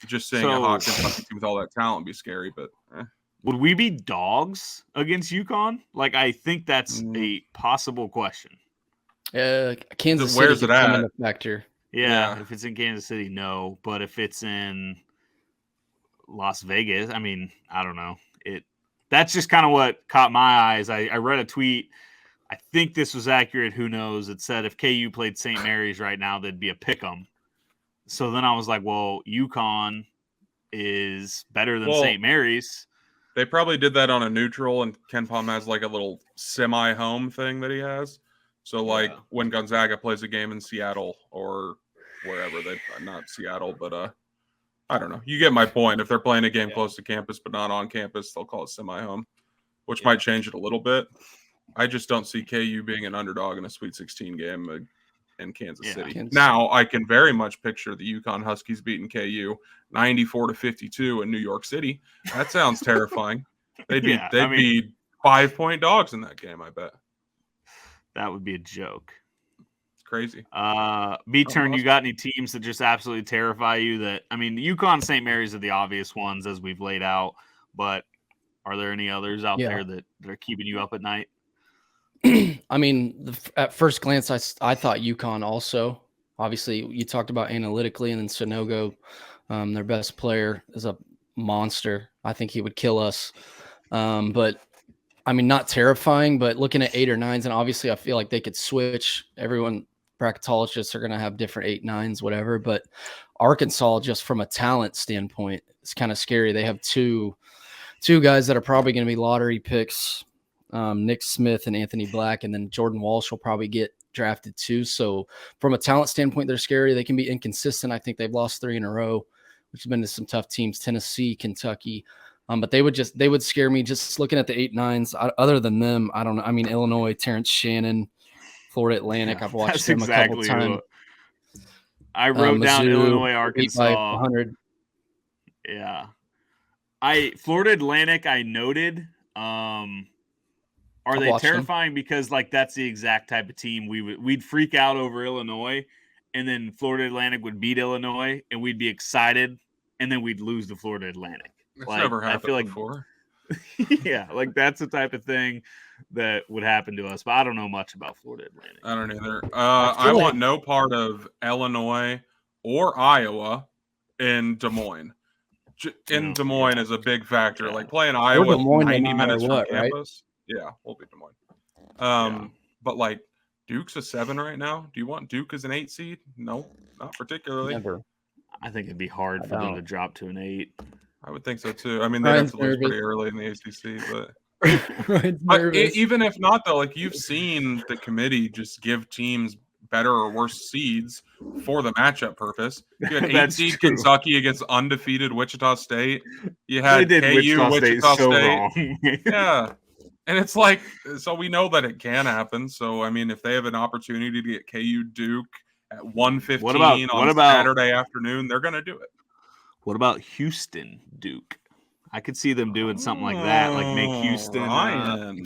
D: Just seeing a hot Kentucky team with all that talent would be scary, but
B: would we be dogs against UConn? Like, I think that's a possible question.
C: Kansas City
D: where's it at?
C: In the factor.
B: Yeah, if it's in Kansas City, no. But if it's in Las Vegas, I mean, I don't know. That's just kind of what caught my eyes. I read a tweet. I think this was accurate. Who knows? It said if KU played St. Mary's right now, there'd be a pick'em. So then I was like, well, UConn is better than St. Mary's.
D: They probably did that on a neutral, and Ken Pom has like a little semi-home thing that he has. So, like, when Gonzaga plays a game in Seattle or wherever, not Seattle, but I don't know. You get my point. If they're playing a game close to campus but not on campus, they'll call it semi-home, which might change it a little bit. I just don't see KU being an underdog in a Sweet 16 game in Kansas City. Now, I can very much picture the UConn Huskies beating KU 94-52 in New York City. That sounds terrifying. They'd be 5-point dogs in that game, I bet.
B: That would be a joke.
D: It's crazy.
B: B-Turn, you got any teams that just absolutely terrify you? UConn, St. Mary's are the obvious ones as we've laid out, but are there any others out there that are keeping you up at night?
C: I mean, at first glance, I thought UConn also. Obviously, you talked about analytically, and then Sonogo, their best player, is a monster. I think he would kill us. But, I mean, not terrifying, but looking at 8 or 9s, and obviously I feel like they could switch. Everyone, bracketologists are going to have different 8, 9s, whatever. But Arkansas, just from a talent standpoint, it's kind of scary. They have two guys that are probably going to be lottery picks. Nick Smith and Anthony Black, and then Jordan Walsh will probably get drafted too. So from a talent standpoint, they're scary. They can be inconsistent. I think they've lost 3 in a row, which has been to some tough teams, Tennessee, Kentucky. But they would scare me just looking at the 8, 9s. Other than them, I don't know. I mean, Illinois, Terrence Shannon, Florida Atlantic. I've watched them a couple times.
B: I wrote down
C: Mizzou,
B: Illinois, Arkansas.
C: 100.
B: Yeah. Florida Atlantic, I noted. Are they terrifying? Because that's the exact type of team we'd freak out over Illinois, and then Florida Atlantic would beat Illinois, and we'd be excited, and then we'd lose to Florida Atlantic.
D: It's never happened before.
B: Yeah, that's the type of thing that would happen to us. But I don't know much about Florida Atlantic.
D: I don't either. I want no part of Illinois or Iowa in Des Moines. Des Moines is a big factor.
B: Yeah.
D: Like playing Iowa 90 minutes from campus.
C: Right?
D: Yeah, we'll be Des Moines. But Duke's a 7 right now. Do you want Duke as an 8 seed? No, not particularly.
C: Never.
B: I think it'd be hard for them to drop to an 8.
D: I would think so too. I mean, they have to lose pretty early in the ACC, but even if not, though, you've seen the committee just give teams better or worse seeds for the matchup purpose. You had 8 seed Kentucky against undefeated Wichita State. You had KU, Wichita State. Yeah. And it's so we know that it can happen. So, I mean, if they have an opportunity to get KU Duke at 1:15 on Saturday afternoon, they're going to do it.
B: What about Houston Duke? I could see them doing something like that, make Houston.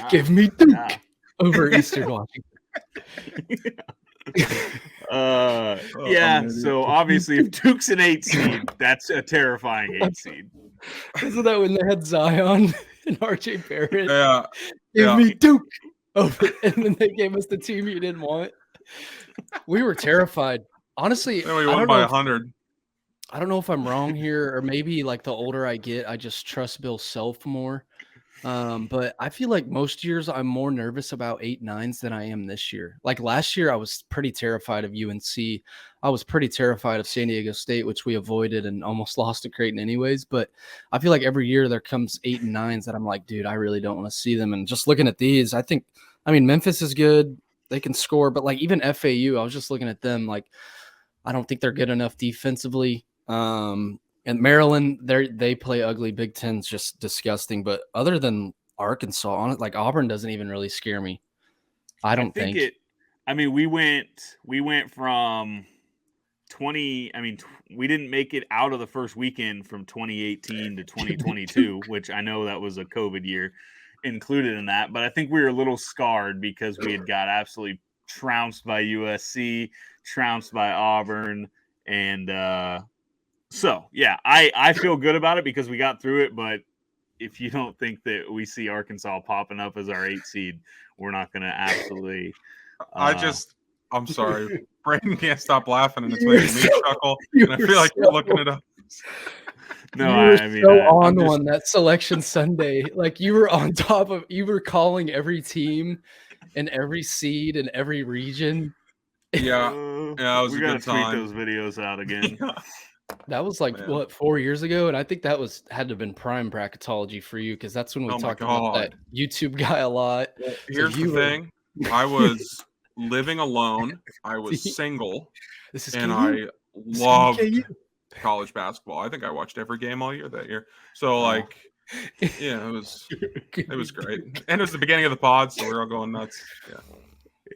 C: Give me Duke over Eastern Washington.
B: So obviously if Duke's an 8 seed, that's a terrifying 8 seed.
C: Isn't that when they had Zion and RJ Barrett?
D: Yeah.
C: Give me Duke over, and then they gave us the team you didn't want. We were terrified. Honestly,
D: then we won by 100.
C: I don't know if I'm wrong here, or maybe the older I get, I just trust Bill Self more. But I feel like most years I'm more nervous about 8, 9s than I am this year. Last year, I was pretty terrified of UNC. I was pretty terrified of San Diego State, which we avoided and almost lost to Creighton anyways. But I feel like every year there comes 8 and 9s that I'm like, dude, I really don't want to see them. And just looking at these, I mean, Memphis is good. They can score. But even FAU, I was just looking at them. I don't think they're good enough defensively. And Maryland, they play ugly. Big Ten's just disgusting. But other than Arkansas, Auburn doesn't even really scare me. I don't think.
B: I mean, we went from 20. I mean, we didn't make it out of the first weekend from 2018 to 2022, which I know that was a COVID year included in that. But I think we were a little scarred because we had got absolutely trounced by USC, trounced by Auburn, and so yeah, I feel good about it because we got through it. But if you don't think that we see Arkansas popping up as our 8 seed, we're not going to absolutely.
D: I'm sorry. Braiden can't stop laughing, and it's making me chuckle. And I feel like you're looking it up.
B: No,
C: I mean, on
B: just,
C: one that Selection Sunday, like you were on top of. You were calling every team and every seed and every region.
D: Yeah, it was a good time.
B: Tweet those videos out again.
C: That was like what 4 years ago, and I think that had to have been prime bracketology for you because that's when we talked about that YouTube guy a lot.
D: Well, here's the thing: I was living alone. I was single, and I loved college basketball. I think I watched every game all year that year. So like, yeah, it was great, and it was the beginning of the pod, so we were all going nuts.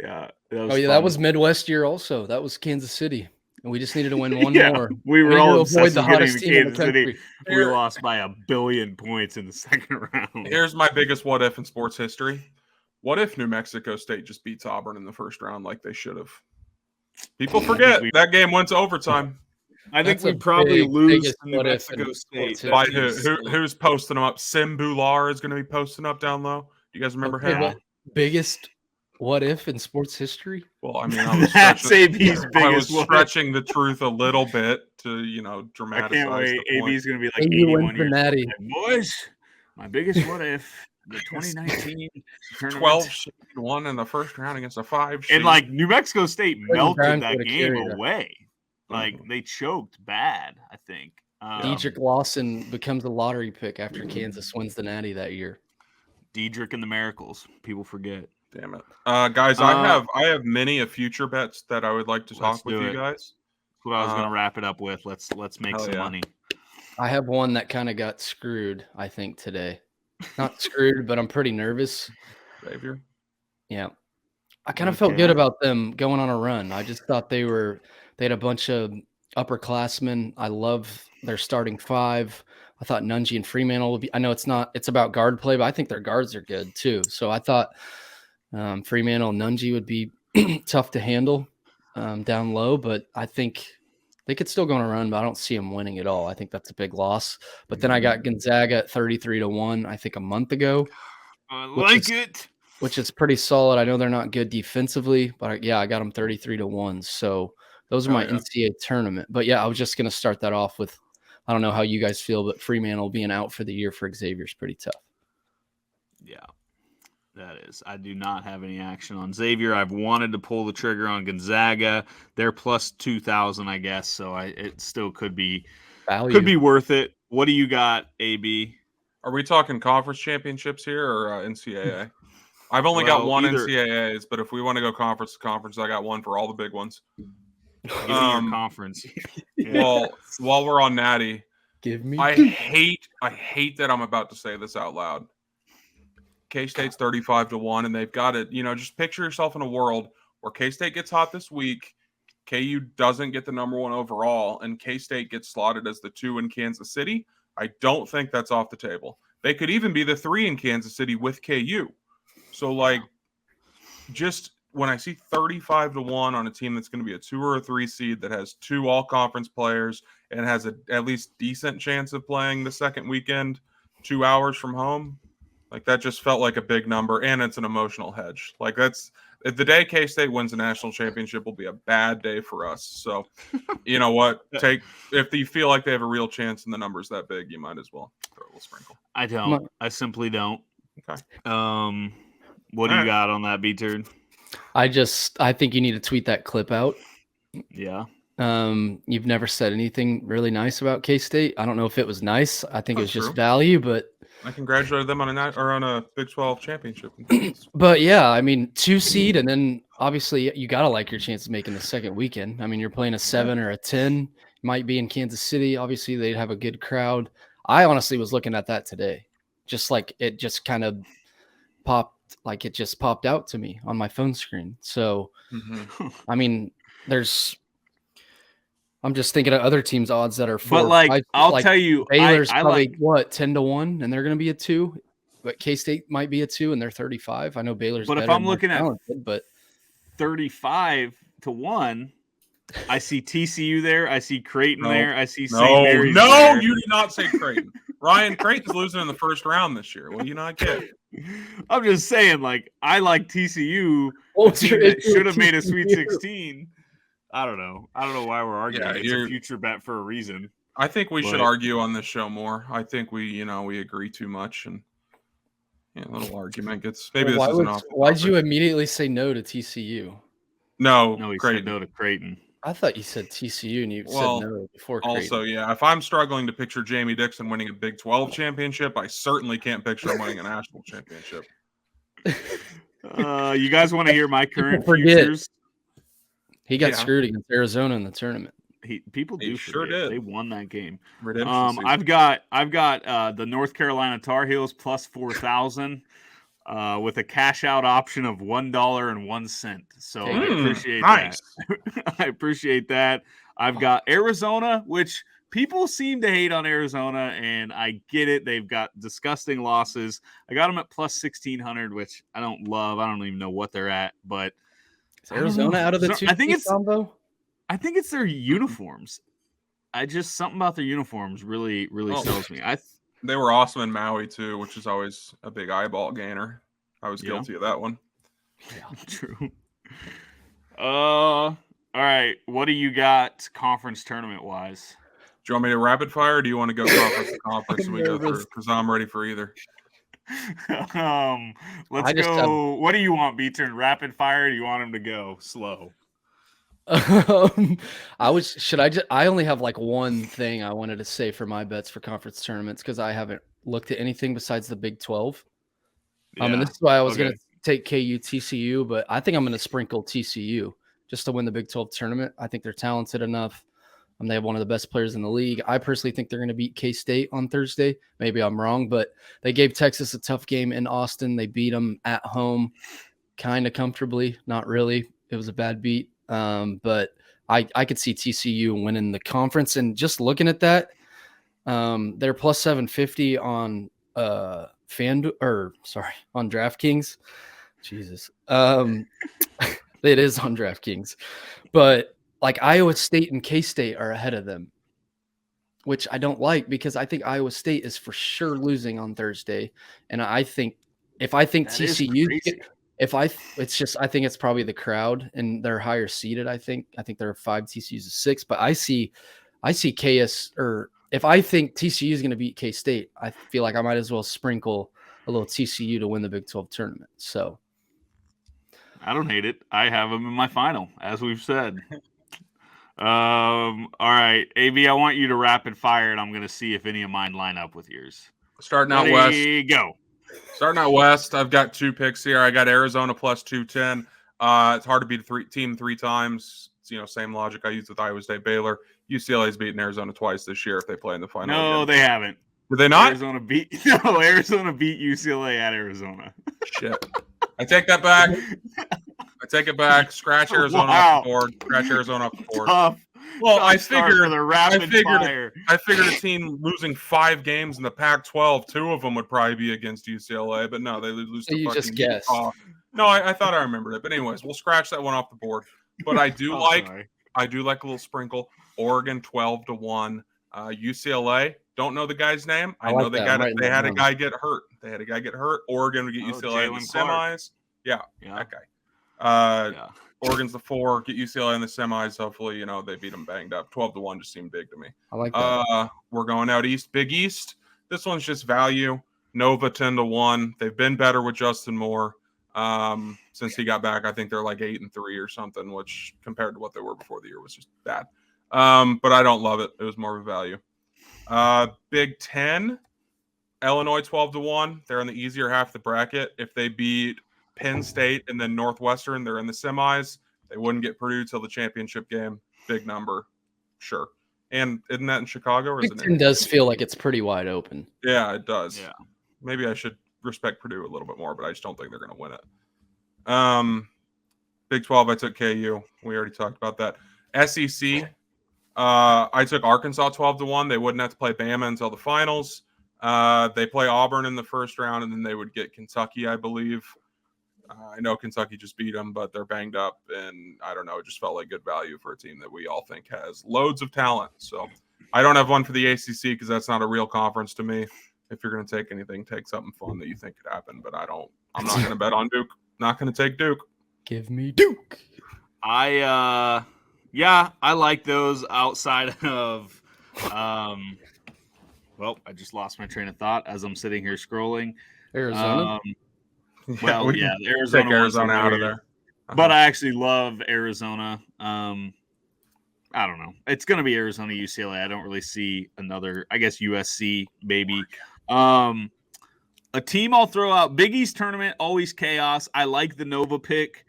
B: Yeah.
C: That was Midwest year also. That was Kansas City. And we just needed to win one more.
B: We were all obsessed with getting to
C: Kansas
B: City. We lost by 1 billion points in the second round.
D: Here's my biggest what if in sports history. What if New Mexico State just beats Auburn in the first round like they should have? People forget that game went to overtime.
B: I think we probably lose to New Mexico State.
D: By who's posting them up? Sim Bular is going to be posting up down low. Do you guys remember him?
C: Biggest what if in sports history?
D: Well, I mean, I was stretching the truth a little bit to, dramatize. I can't wait.
B: AB's going to be like 81 years old. Like, boys, my biggest what if, the 2019
D: 12-1 in the first round against a 5.
B: And like New Mexico State melted that game away. Like they choked bad, I think.
C: Dedrick Lawson becomes a lottery pick after Kansas wins the Natty that year.
B: Dedrick and the Miracles. People forget.
D: Damn it, guys! I have many future bets that I would like to talk with you guys.
B: That's what I was going to wrap it up with. Let's make some money.
C: I have one that kind of got screwed. I think today, not screwed, but I'm pretty nervous.
D: Xavier.
C: Yeah, I kind of felt good about them going on a run. I just thought they had a bunch of upperclassmen. I love their starting 5. I thought Nunge and Freemantle would be. I know it's about guard play, but I think their guards are good too. So I thought. Freemantle and Nunge would be tough to handle down low, but I think they could still go on a run, but I don't see them winning at all. I think that's a big loss. But then I got Gonzaga at 33-1, I think a month ago. Which is pretty solid. I know they're not good defensively, but I got them 33-1. So those are my NCAA tournament. But yeah, I was just going to start that off with, I don't know how you guys feel, but Freemantle being out for the year for Xavier is pretty tough.
B: Yeah. That is. I do not have any action on Xavier. I've wanted to pull the trigger on Gonzaga. They're plus 2,000, I guess. So it still could be worth it. What do you got, AB?
D: Are we talking conference championships here or NCAA? I've only got one NCAAs, but if we want to go conference to conference, I got one for all the big ones.
B: Give me your conference.
D: Well, while we're on Natty,
C: give me.
D: I hate that I'm about to say this out loud. K-State's 35-1, and they've got it. Just picture yourself in a world where K-State gets hot this week, KU doesn't get the number 1 overall, and K-State gets slotted as the 2 in Kansas City. I don't think that's off the table. They could even be the 3 in Kansas City with KU. So, just when I see 35-1 on a team that's going to be a 2 or a 3 seed that has 2 all-conference players and has at least decent chance of playing the second weekend 2 hours from home, that just felt like a big number, and it's an emotional hedge. That's the day K-State wins the national championship will be a bad day for us. So, you know what? If you feel like they have a real chance and the number's that big, you might as well throw a little sprinkle.
B: I don't. I simply don't.
D: Okay.
B: What do you got on that, B-Turd?
C: I think you need to tweet that clip out.
B: Yeah.
C: You've never said anything really nice about K-State. I don't know if it was nice. I think it was just value, but
D: I congratulated them on a Big 12 championship.
C: But yeah, I mean, 2 seed, and then obviously you gotta like your chance of making the second weekend. I mean, you're playing a 7 or a 10. Might be in Kansas City. Obviously, they'd have a good crowd. I honestly was looking at that today, just like it just kind of popped like it just popped out to me on my phone screen. So, I mean, I'm just thinking of other teams' odds that are
B: But I'll tell you,
C: Baylor's
B: I
C: probably
B: like
C: 10-1, and they're going to be a 2. But K-State might be a 2, and they're 35. I know Baylor's
B: But if
C: better
B: I'm
C: and more
B: looking at
C: talented, but
B: 35-1, I see TCU there. I see Creighton there. I see St.
D: No,
B: Mary's there.
D: you did not say Creighton. Ryan, Creighton's losing in the first round this year. Will you not get it?
B: I'm just saying, like, I like TCU.
C: Oh,
B: A team that should have made a Sweet 16. I don't know why we're arguing.
D: Yeah,
B: It's a future bet for a reason.
D: I think we should argue on this show more. I think we agree too much, and a little argument gets. Maybe this isn't off.
C: Why did you immediately say no to TCU?
D: No,
B: he
D: Creighton.
B: said no to Creighton.
C: I thought you said TCU and you said no before Creighton.
D: Also, yeah, if I'm struggling to picture Jamie Dixon winning a Big 12 championship, I certainly can't picture him winning a national championship.
B: You guys want to hear my current futures?
C: He got screwed against Arizona in the tournament.
B: People do
D: sure
B: forget.
D: did.
B: They won that game.
D: I've
B: got the North Carolina Tar Heels plus 4,000 with a cash out option of $1.01. So I appreciate that. I appreciate that. I've got Arizona, which people seem to hate on Arizona, and I get it. They've got disgusting losses. I got them at plus 1,600, which I don't love. I don't even know what they're at, but
C: is Arizona out of the two?
B: I think it's
C: combo.
B: I think it's their uniforms. Something about their uniforms really sells me.
D: They were awesome in Maui too, which is always a big eyeball gainer. I was guilty of that one.
B: Yeah, true. All right. What do you got conference tournament wise?
D: Do you want me to rapid fire, or do you want to go conference to conference and we go through? Because I'm ready for either.
B: Let's go. What do you want, B-Turn? Rapid fire? Or do you want him to go slow?
C: I only have like one thing I wanted to say for my bets for conference tournaments because I haven't looked at anything besides the Big 12. And this is why I was going to take KU TCU, but I think I'm going to sprinkle TCU just to win the Big 12 tournament. I think they're talented enough. They have one of the best players in the league. I personally think they're going to beat K-State on Thursday. Maybe I'm wrong, but they gave Texas a tough game in Austin. They beat them at home kind of comfortably. Not really. It was a bad beat. But I could see TCU winning the conference. And just looking at that, they're plus 750 on on DraftKings. Jesus. It is on DraftKings. But like Iowa State and K-State are ahead of them, which I don't like because I think Iowa State is for sure losing on Thursday. And I think TCU, I think it's probably the crowd and they're higher seated. I think there are 5, TCU's a 6, but I see KS, or if I think TCU is going to beat K-State, I feel like I might as well sprinkle a little TCU to win the Big 12 tournament. So
B: I don't hate it. I have them in my final, as we've said. All right, AB, I want you to rapid fire, and I'm going to see if any of mine line up with yours.
D: Starting out west.
B: Go.
D: Starting out west, I've got 2 picks here. I got Arizona plus 210. It's hard to beat a team 3 times. It's, same logic I used with Iowa State, Baylor. UCLA's beaten Arizona twice this year if they play in the final.
B: No, they haven't.
D: Did they not?
B: Arizona beat UCLA at Arizona.
D: Shit. I take that back. Take it back. Scratch Arizona off the board. Scratch Arizona off the board. Well, I figured a team losing 5 games in the Pac-12, 2 of them would probably be against UCLA, but no, they lose to
C: you just guessed.
D: No, I thought I remembered it, but anyways, we'll scratch that one off the board. But I do like a little sprinkle. Oregon 12-1. UCLA, don't know the guy's name. I know they had a guy get hurt. Oregon would get UCLA in the semis. Yeah, that guy. Oregon's the 4, get UCLA in the semis. Hopefully, they beat them banged up. 12-1 just seemed big to me.
C: I like that.
D: We're going out east, Big East. This one's just value. Nova 10-1. They've been better with Justin Moore since he got back. I think they're like 8-3 or something, which compared to what they were before the year was just bad. But I don't love it. It was more of a value. Big 10, Illinois 12-1. They're in the easier half of the bracket. If they beat Penn State and then Northwestern, they're in the semis. They wouldn't get Purdue till the championship game. Big number, sure. And isn't that in Chicago? Or
C: Big Ten does feel like it's pretty wide open.
D: Yeah, it does.
B: Yeah.
D: Maybe I should respect Purdue a little bit more, but I just don't think they're going to win it. Big 12, I took KU. We already talked about that. SEC, I took Arkansas 12-1. They wouldn't have to play Bama until the finals. They play Auburn in the first round, and then they would get Kentucky, I believe. I know Kentucky just beat them, but they're banged up, and I don't know. It just felt like good value for a team that we all think has loads of talent. So I don't have one for the ACC because that's not a real conference to me. If you're going to take anything, take something fun that you think could happen. But I'm not going to bet on Duke. Not going to take Duke.
C: Give me Duke.
B: I like those outside of well, I just lost my train of thought as I'm sitting here scrolling.
C: Arizona.
B: Well, yeah,
D: Take Arizona out of there.
B: But I actually love Arizona. I don't know. It's going to be Arizona, UCLA. I don't really see another. I guess USC, maybe. A team I'll throw out. Big East tournament, always chaos. I like the Nova pick.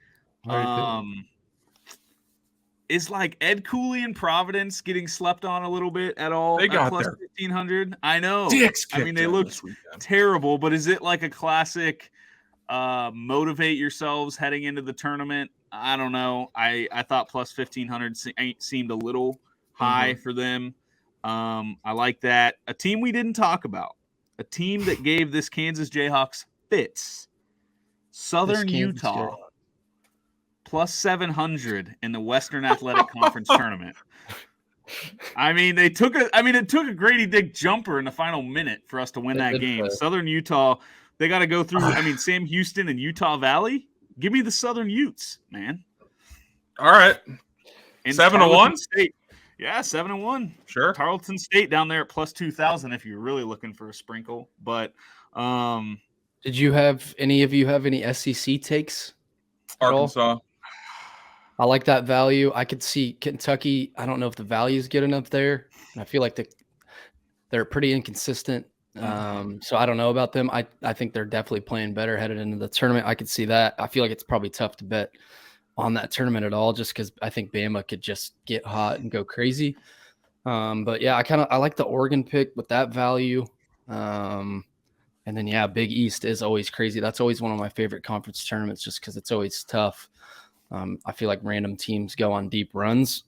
B: Is like Ed Cooley and Providence getting slept on a little bit at all?
D: They got
B: plus
D: their
B: 1,500. I know.
D: dicks
B: I mean, they
D: kicked in
B: look
D: this weekend.
B: terrible, but is it like a classic motivate yourselves heading into the tournament? I don't know. I thought plus 1,500 seemed a little high for them. I like that. A team we didn't talk about. A team that gave this Kansas Jayhawks fits. Southern Utah. Plus 700 in the Western Athletic Conference tournament. I mean, it took a Grady Dick jumper in the final minute for us to win that game. Southern Utah, they got to go through. I mean, Sam Houston and Utah Valley. Give me the Southern Utes, man.
D: All right. 7-1?
B: Yeah, 7-1.
D: Sure.
B: Tarleton State down there at plus 2,000 if you're really looking for a sprinkle. But
C: did you have any of you have any SEC takes?
D: Arkansas.
C: I like that value. I could see Kentucky. I don't know if the value is good enough there. I feel like they're pretty inconsistent. So I don't know about them. I think they're definitely playing better headed into the tournament. I could see that. I feel like it's probably tough to bet on that tournament at all, just because I think Bama could just get hot and go crazy. But yeah, I like the Oregon pick with that value. And then yeah, Big East is always crazy. That's always one of my favorite conference tournaments, just because it's always tough. I feel like random teams go on deep runs.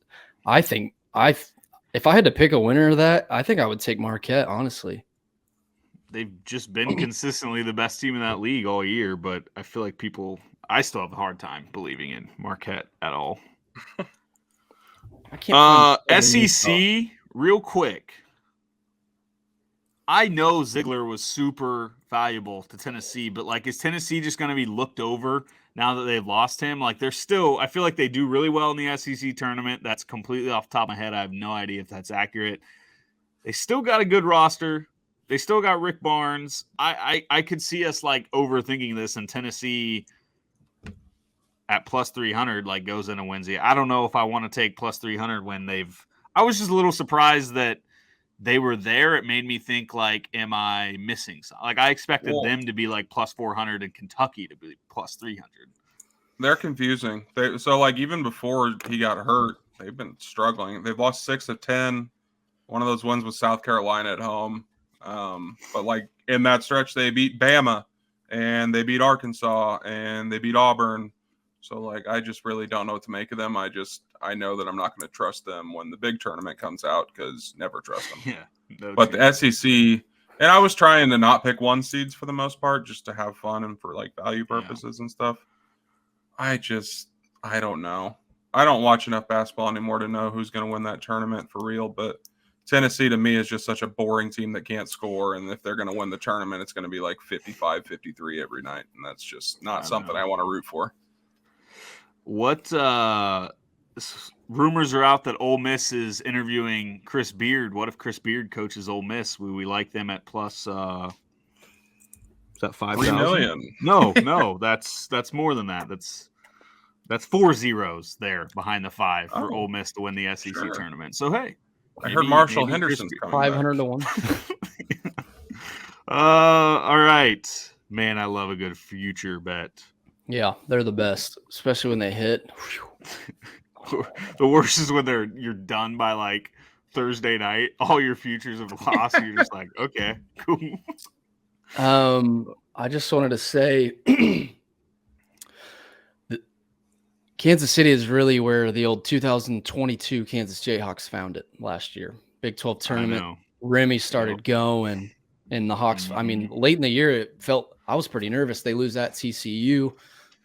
C: I think if I had to pick a winner of that, I think I would take Marquette, honestly.
B: They've just been consistently the best team in that league all year, but I feel like I still have a hard time believing in Marquette at all.
C: I can't
B: SEC, real quick. I know Ziegler was super valuable to Tennessee, but like, is Tennessee just going to be looked over now that they've lost him? Like, they're still, I feel like they do really well in the SEC tournament. That's completely off the top of my head. I have no idea if that's accurate. They still got a good roster. They still got Rick Barnes. I could see us like overthinking this, and Tennessee at plus 300 like goes in and wins it. I don't know if I want to take plus 300 when I was just a little surprised that they were there. It made me think, like, am I missing something? Like, I expected them to be like plus 400 and Kentucky to be plus 300.
D: They're confusing. So like, even before he got hurt, they've been struggling. They've lost 6 of 10. One of those wins was South Carolina at home. But like, in that stretch, they beat Bama and they beat Arkansas and they beat Auburn. So like, I just really don't know what to make of them. I know that I'm not going to trust them when the big tournament comes out, because never trust them.
B: Yeah.
D: But the SEC, and I was trying to not pick 1 seeds for the most part, just to have fun and for like value purposes and stuff. I don't know. I don't watch enough basketball anymore to know who's going to win that tournament for real. But Tennessee to me is just such a boring team that can't score. And if they're going to win the tournament, it's going to be like 55-53 every night. And that's just not something I want to root for.
B: What rumors are out that Ole Miss is interviewing Chris Beard. What if Chris Beard coaches Ole Miss? We like them at plus is that 5,000?
D: 3 million.
B: No, that's more than that. That's 4 zeros there behind the 5 for Ole Miss to win the SEC tournament. So hey,
D: I heard Marshall Henderson's coming
C: 500 to 1.
B: All right, man. I love a good future bet.
C: Yeah, they're the best, especially when they hit.
B: The worst is when you're done by like Thursday night. All your futures have lost. You're just like, okay, cool.
C: I just wanted to say that Kansas City is really where the old 2022 Kansas Jayhawks found it last year. Big 12 tournament. Remy started going, and the Hawks, I mean, late in the year, it felt I was pretty nervous. They lose at TCU,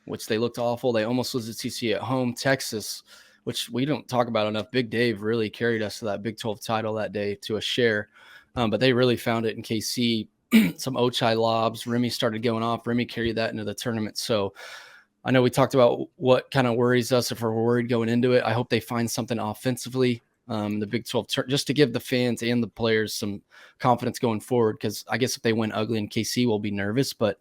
C: which they looked awful. They almost lose at TCU at home. Texas, which we don't talk about enough. Big Dave really carried us to that Big 12 title that day to a share. But they really found it in KC. Some Ochai lobs. Remy started going off. Remy carried that into the tournament. So I know we talked about what kind of worries us if we're worried going into it. I hope they find something offensively. The Big 12 just to give the fans and the players some confidence going forward. Because I guess if they win ugly in KC, we'll be nervous. But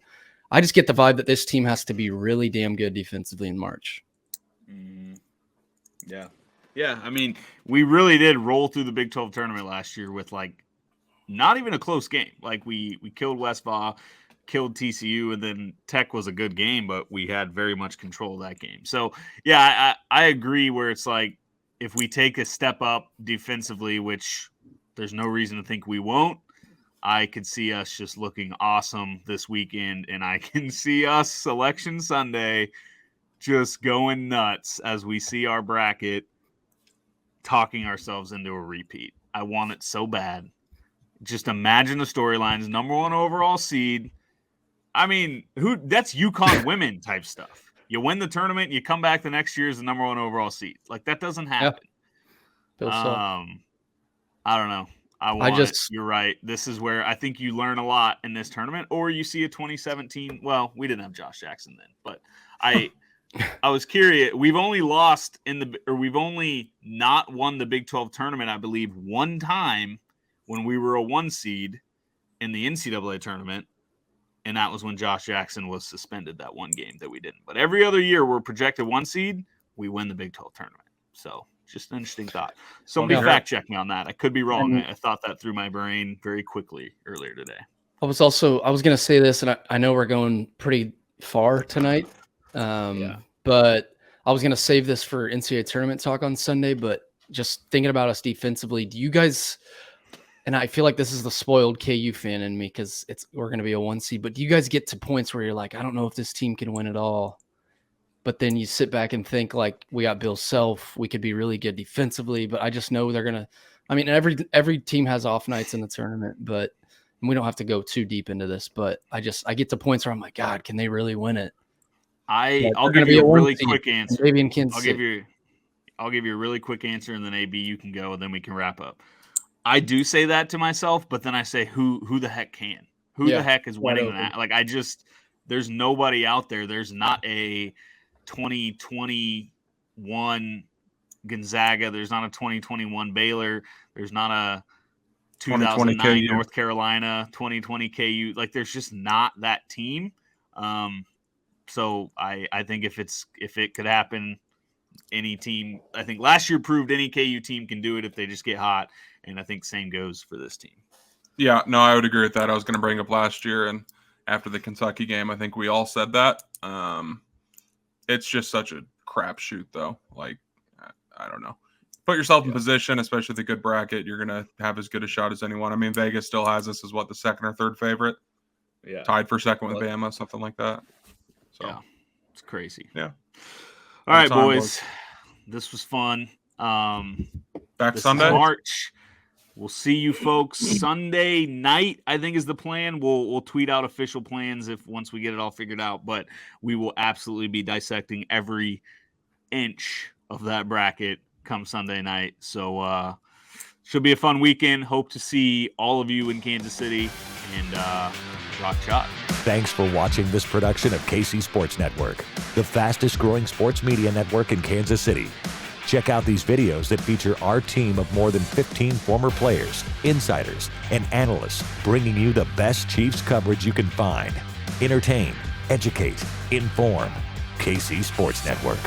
C: I just get the vibe that this team has to be really damn good defensively in March.
B: Yeah. Yeah. I mean, we really did roll through the Big 12 tournament last year with not even a close game. We killed Westphal, killed TCU, and then Tech was a good game, but we had very much control of that game. So, yeah, I agree where it's if we take a step up defensively, which there's no reason to think we won't, I could see us just looking awesome this weekend, and I can see us Selection Sunday just going nuts as we see our bracket talking ourselves into a repeat. I want it so bad. Just imagine the storylines. Number 1 overall seed. I mean, that's UConn women type stuff. You win the tournament, you come back the next year as the number 1 overall seed. That doesn't happen.
C: Yep.
B: I don't know. You're right. This is where I think you learn a lot in this tournament, or you see a 2017. Well, we didn't have Josh Jackson then, but I was curious. We've only we've only not won the Big 12 tournament, I believe, one time when we were a 1 seed in the NCAA tournament. And that was when Josh Jackson was suspended that one game that we didn't. But every other year we're projected 1 seed, we win the Big 12 tournament. So just an interesting thought. Somebody fact check me on that. I could be wrong. I thought that through my brain very quickly earlier today.
C: I was going to say this, and I know we're going pretty far tonight. But I was going to save this for NCAA tournament talk on Sunday, but just thinking about us defensively, do you guys, and I feel like this is the spoiled KU fan in me because we're going to be a 1 seed, but do you guys get to points where you're like, I don't know if this team can win at all? But then you sit back and think we got Bill Self, we could be really good defensively, but I just know they're going to, I mean, every team has off nights in the tournament, but we don't have to go too deep into this, but I get to points where I'm like, God, can they really win it?
B: I'll give you a really quick answer.
C: Maybe in Kansas
B: City. I'll give you a really quick answer, and then AB, you can go, and then we can wrap up. I do say that to myself, but then I say, who the heck can? Who the heck is winning that? There's nobody out there. There's not a 2021 Gonzaga. There's not a 2021 Baylor. There's not a 2009 North Carolina, 2020 KU. There's just not that team. So I think if it could happen, any team, I think last year proved any KU team can do it if they just get hot. And I think same goes for this team.
D: Yeah, no, I would agree with that. I was going to bring up last year, and after the Kentucky game, I think we all said that. It's just such a crapshoot, though. I don't know. Put yourself in position, especially with a good bracket. You're going to have as good a shot as anyone. I mean, Vegas still has us as the second or third favorite.
B: Yeah,
D: tied for second with Bama, something like that. So
B: yeah, it's crazy.
D: Yeah.
B: All right, boys. This was fun.
D: Back Sunday,
B: March. We'll see you folks Sunday night, I think is the plan. We'll tweet out official plans once we get it all figured out, but we will absolutely be dissecting every inch of that bracket come Sunday night. So should be a fun weekend. Hope to see all of you in Kansas City, and rock chalk.
A: Thanks for watching this production of KC Sports Network, the fastest growing sports media network in Kansas City. Check out these videos that feature our team of more than 15 former players, insiders, and analysts bringing you the best Chiefs coverage you can find. Entertain, educate, inform. KC Sports Network.